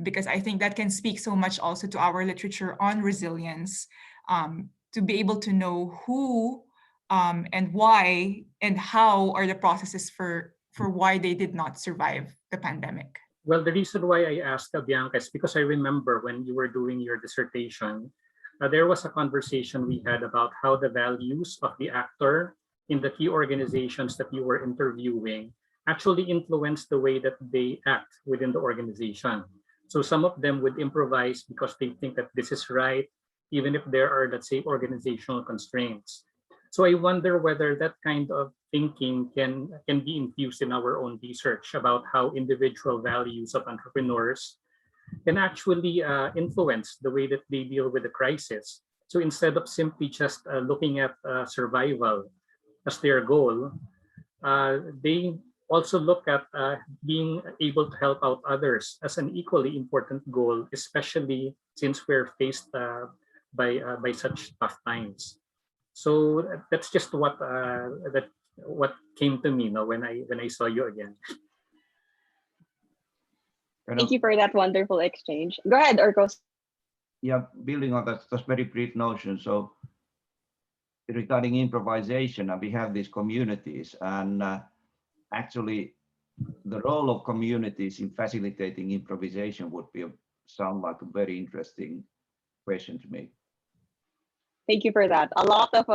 because I think that can speak so much also to our literature on resilience, to be able to know who and why and how are the processes for why they did not survive the pandemic. Well, the reason why I asked Bianca is because I remember when you were doing your dissertation, there was a conversation we had about how the values of the actor in the key organizations that you were interviewing actually influenced the way that they act within the organization. So some of them would improvise because they think that this is right, even if there are, let's say, organizational constraints. So I wonder whether that kind of thinking can be infused in our own research about how individual values of entrepreneurs can actually influence the way that they deal with the crisis. So instead of simply just looking at survival as their goal, they also look at being able to help out others as an equally important goal, especially since we're faced by such tough times. So that's just what came to me, when I saw you again. Thank you for that wonderful exchange. Go ahead, Urkos. Yeah, building on that, that's very brief notion. So regarding improvisation, we have these communities, and actually the role of communities in facilitating improvisation would sound like a very interesting question to me. Thank you for that. A lot of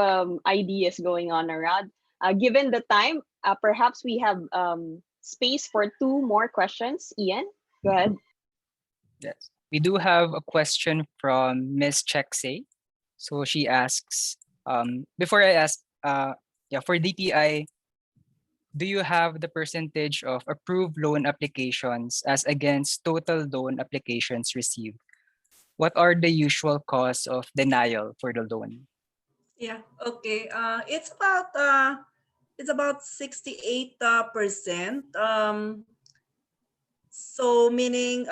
ideas going on around. Given the time, perhaps we have space for 2 more questions. Ian, go ahead. Yes. We do have a question from Ms. Cheksay. So she asks, before I ask, for DTI, do you have the percentage of approved loan applications as against total loan applications received? What are the usual cause of denial for the loan? Yeah, okay. It's about 68%. So meaning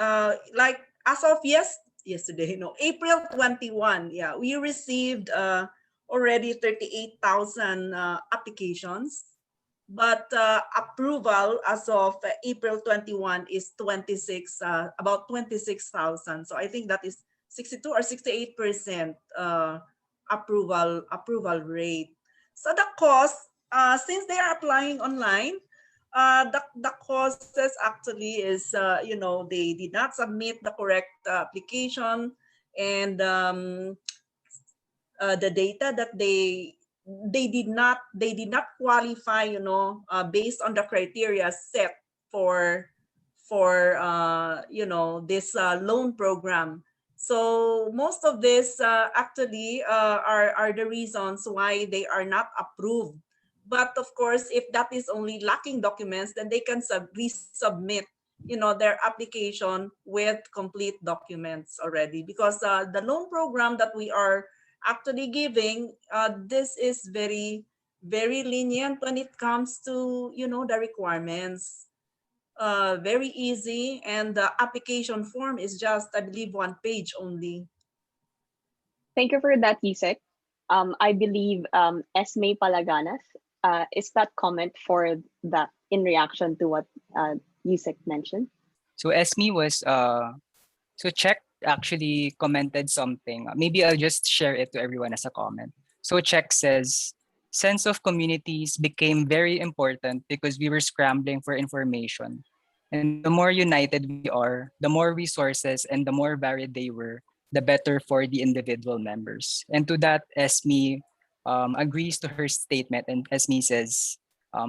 like as of yesterday, April 21, yeah, we received already 38,000 applications, but approval as of April 21 is about 26,000. So I think that is 62 or 68% approval rate. So the cost, since they are applying online, the causes actually is they did not submit the correct application, and the data that they did not qualify, based on the criteria set for this loan program. So most of this actually are the reasons why they are not approved. But of course, if that is only lacking documents, then they can resubmit, their application with complete documents already. Because the loan program that we are actually giving, this is very, very lenient when it comes to, the requirements. very easy, and the application form is just, I believe, 1 page only. Thank you for that, Yusek. I believe Esme Palaganas is that comment for that in reaction to what Yusek mentioned. So Esme was so Check actually commented something. Maybe I'll just share it to everyone as a comment. So Check says, sense of communities became very important because we were scrambling for information. And the more united we are, the more resources and the more varied they were, the better for the individual members. And to that, Esme agrees to her statement. And Esme says,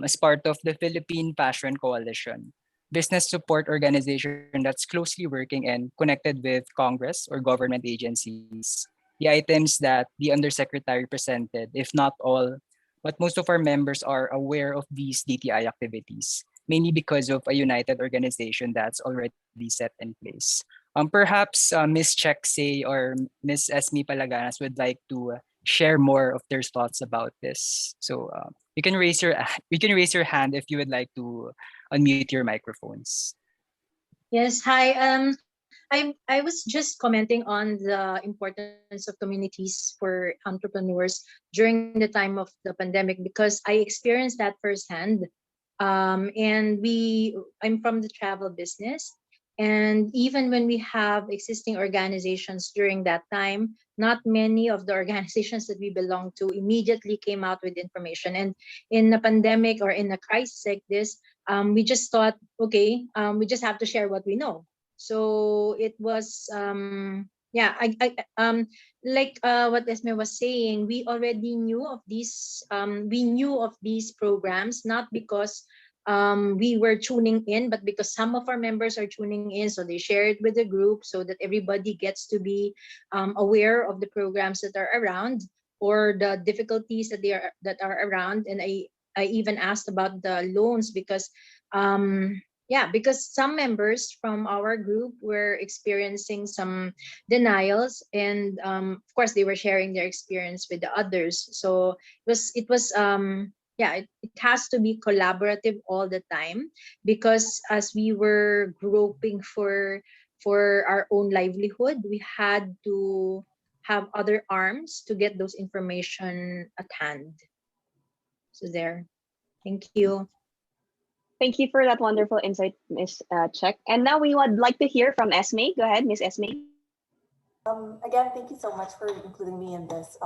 as part of the Philippine Passion Coalition, business support organization that's closely working and connected with Congress or government agencies. The items that the undersecretary presented, if not all, but most of our members are aware of these DTI activities, mainly because of a united organization that's already set in place. Perhaps Ms. Cheksay or Ms. Esme Palaganas would like to share more of their thoughts about this. So you can raise your hand if you would like to unmute your microphones. Yes, hi. I was just commenting on the importance of communities for entrepreneurs during the time of the pandemic because I experienced that firsthand. I'm from the travel business. And even when we have existing organizations during that time, not many of the organizations that we belong to immediately came out with information. And in a pandemic or in a crisis like this, we just thought, okay, we just have to share what we know. So it was, like what Esme was saying, we already knew of these. We knew of these programs not because we were tuning in, but because some of our members are tuning in, so they share it with the group so that everybody gets to be aware of the programs that are around or the difficulties that are around. And I even asked about the loans because because some members from our group were experiencing some denials, and of course they were sharing their experience with the others. So it has to be collaborative all the time, because as we were groping for our own livelihood, we had to have other arms to get those information at hand. So there. Thank you. Thank you for that wonderful insight, Ms. Check. And now we would like to hear from Esme. Go ahead, Ms. Esme. Again, thank you so much for including me in this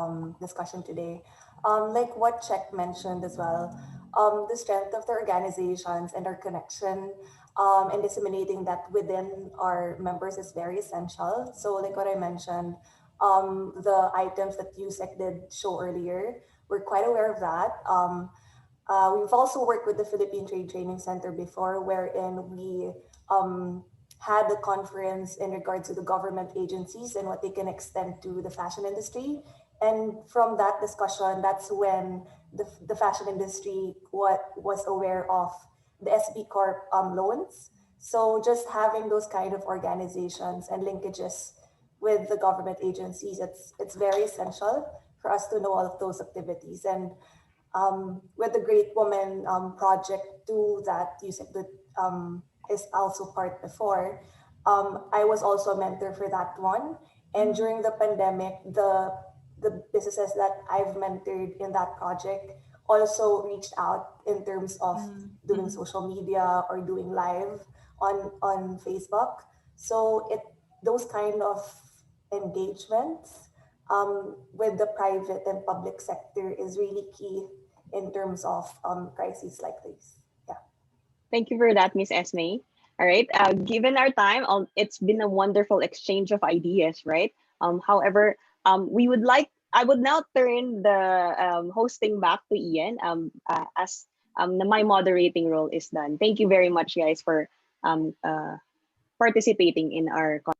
discussion today. Like what Check mentioned as well, the strength of the organizations and our connection and disseminating that within our members is very essential. So like what I mentioned, the items that USEC did show earlier, we're quite aware of that. We've also worked with the Philippine Trade Training Center before, wherein we had a conference in regards to the government agencies and what they can extend to the fashion industry. And from that discussion, that's when the fashion industry was aware of the SB Corp loans. So just having those kind of organizations and linkages with the government agencies, it's very essential for us to know all of those activities. And with the Great Woman Project 2 that you said that is also part before, I was also a mentor for that one. And during the pandemic, the businesses that I've mentored in that project also reached out in terms of doing social media or doing live on Facebook. So those kind of engagements with the private and public sector is really key in terms of crises like this. Yeah. Thank you for that, Ms. Esme. All right. Given our time, it's been a wonderful exchange of ideas, right? However, I would now turn the hosting back to Ian as my moderating role is done. Thank you very much, guys, for participating in our conversation.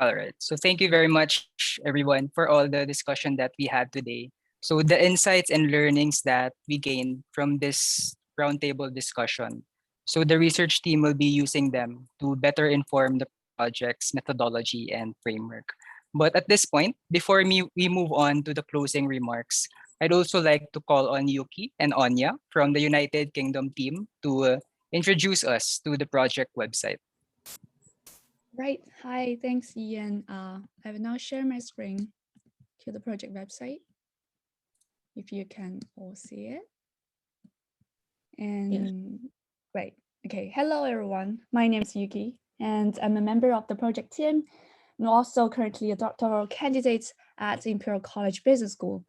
All right. So thank you very much, everyone, for all the discussion that we had today. So the insights and learnings that we gained from this roundtable discussion. So the research team will be using them to better inform the project's methodology and framework. But at this point, before we move on to the closing remarks, I'd also like to call on Yuki and Anya from the United Kingdom team to introduce us to the project website. Right. Hi. Thanks, Ian. I will now share my screen to the project website. If you can all see it. And Great. Okay. Hello, everyone. My name is Yuki, and I'm a member of the project team and also currently a doctoral candidate at Imperial College Business School.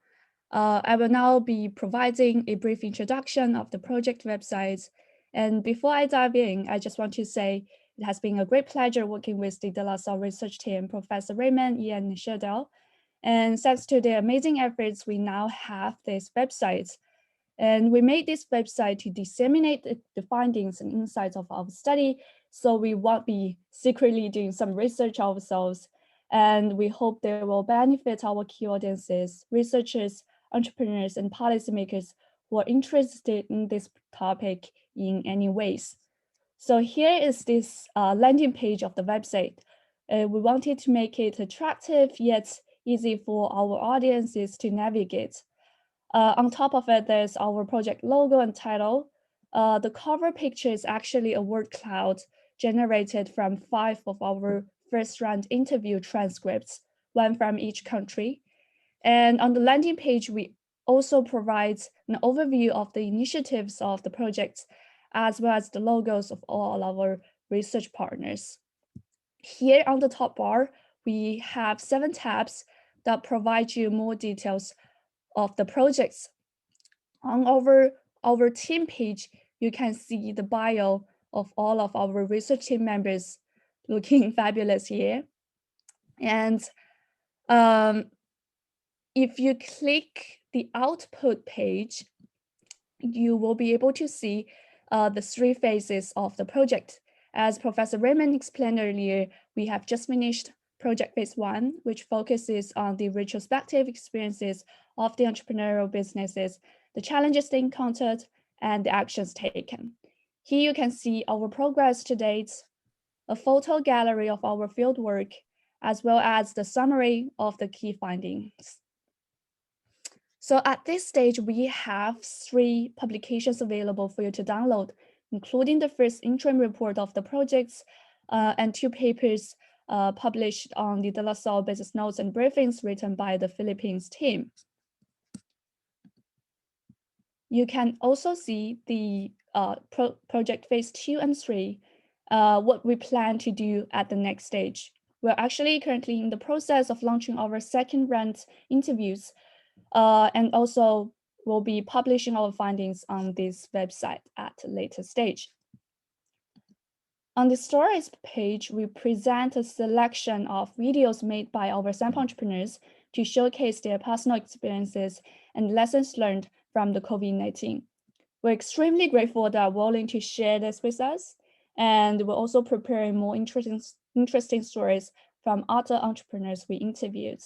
I will now be providing a brief introduction of the project website. And before I dive in, I just want to say it has been a great pleasure working with the De La Salle research team, Professor Raymond, Ian, and Shadell. And thanks to their amazing efforts, we now have this website. And we made this website to disseminate the findings and insights of our study, so we won't be secretly doing some research ourselves. And we hope they will benefit our key audiences, researchers, entrepreneurs, and policymakers who are interested in this topic in any ways. So here is this landing page of the website. We wanted to make it attractive yet easy for our audiences to navigate. On top of it, there's our project logo and title. The cover picture is actually a word cloud generated from 5 of our first round interview transcripts, 1 from each country. And on the landing page, we also provide an overview of the initiatives of the project, as well as the logos of all our research partners. Here on the top bar, we have 7 tabs that provide you more details of the projects. On our team page, you can see the bio of all of our research team members looking fabulous here. And if you click the output page, you will be able to see the 3 phases of the project. As Professor Raymond explained earlier, we have just finished project phase 1, which focuses on the retrospective experiences of the entrepreneurial businesses, the challenges they encountered, and the actions taken. Here you can see our progress to date, a photo gallery of our fieldwork, as well as the summary of the key findings. So at this stage, we have 3 publications available for you to download, including the first interim report of the projects and 2 papers published on the De La Salle business notes and briefings written by the Philippines team. You can also see the project phase 2 and 3, what we plan to do at the next stage. We're actually currently in the process of launching our second round interviews, and also we'll be publishing our findings on this website at a later stage. On the stories page, we present a selection of videos made by our sample entrepreneurs to showcase their personal experiences and lessons learned from the COVID-19. We're extremely grateful that they're willing to share this with us, and we're also preparing more interesting stories from other entrepreneurs we interviewed.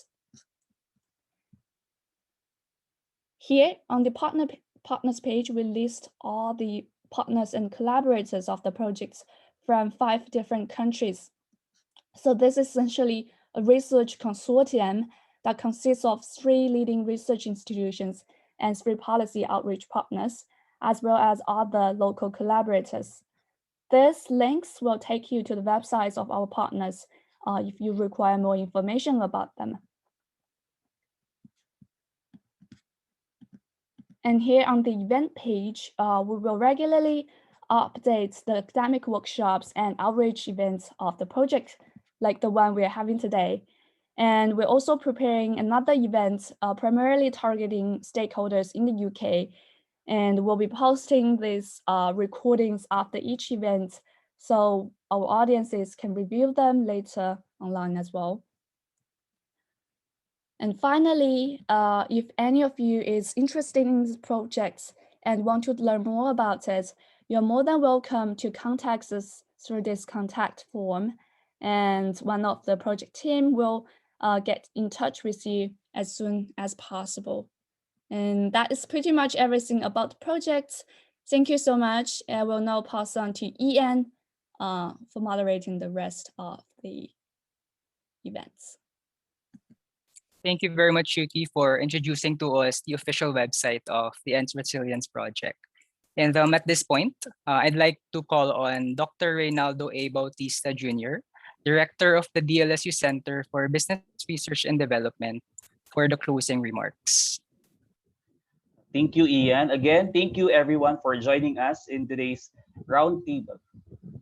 Here on the partners page, we list all the partners and collaborators of the projects from 5 different countries. So this is essentially a research consortium that consists of 3 leading research institutions and 3 policy outreach partners, as well as other local collaborators. These links will take you to the websites of our partners if you require more information about them. And here on the event page, we will regularly update the academic workshops and outreach events of the project, like the one we're having today. And we're also preparing another event primarily targeting stakeholders in the UK. And we'll be posting these recordings after each event, so our audiences can review them later online as well. And finally, if any of you is interested in this project and want to learn more about it, you're more than welcome to contact us through this contact form. And one of the project team will get in touch with you as soon as possible. And that is pretty much everything about the project. Thank you so much. I will now pass on to Ian for moderating the rest of the events. Thank you very much, Yuki, for introducing to us the official website of the Ant Resilience Project. And at this point, I'd like to call on Dr. Reynaldo A. Bautista Jr., Director of the DLSU Center for Business Research and Development, for the closing remarks. Thank you, Ian. Again, thank you everyone for joining us in today's roundtable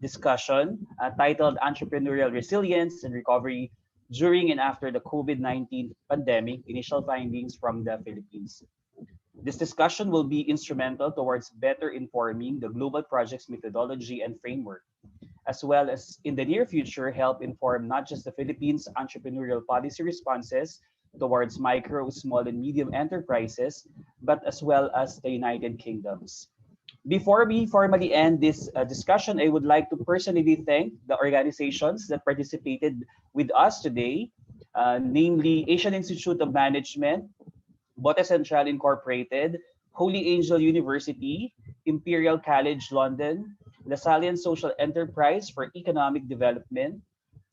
discussion titled Entrepreneurial Resilience and Recovery During and After the COVID-19 Pandemic, Initial Findings from the Philippines. This discussion will be instrumental towards better informing the global project's methodology and framework, as well as in the near future help inform not just the Philippines' entrepreneurial policy responses towards micro, small, and medium enterprises, but as well as the United Kingdom's. Before we formally end this discussion, I would like to personally thank the organizations that participated with us today, namely Asian Institute of Management, Bote Central Incorporated, Holy Angel University, Imperial College London, Lasallian Social Enterprise for Economic Development,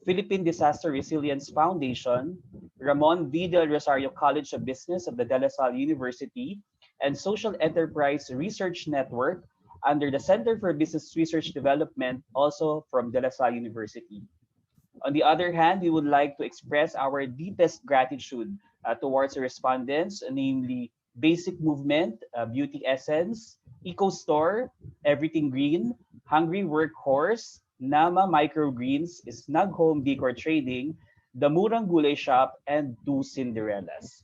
Philippine Disaster Resilience Foundation, Ramon V. Del Rosario College of Business of the De La Salle University, and Social Enterprise Research Network under the Center for Business Research Development, also from De La Salle University. On the other hand, we would like to express our deepest gratitude towards the respondents, namely Basic Movement, Beauty Essence, Eco Store, Everything Green, Hungry Workhorse, Nama Microgreens, Snug Home Decor Trading, The Murang Gulay Shop, and Two Cinderellas.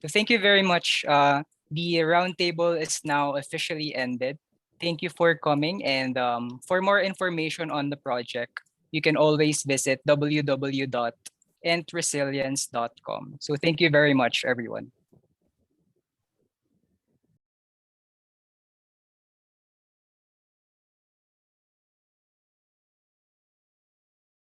So thank you very much. The roundtable is now officially ended. Thank you for coming, and for more information on the project, you can always visit www.entresilience.com. So thank you very much, everyone.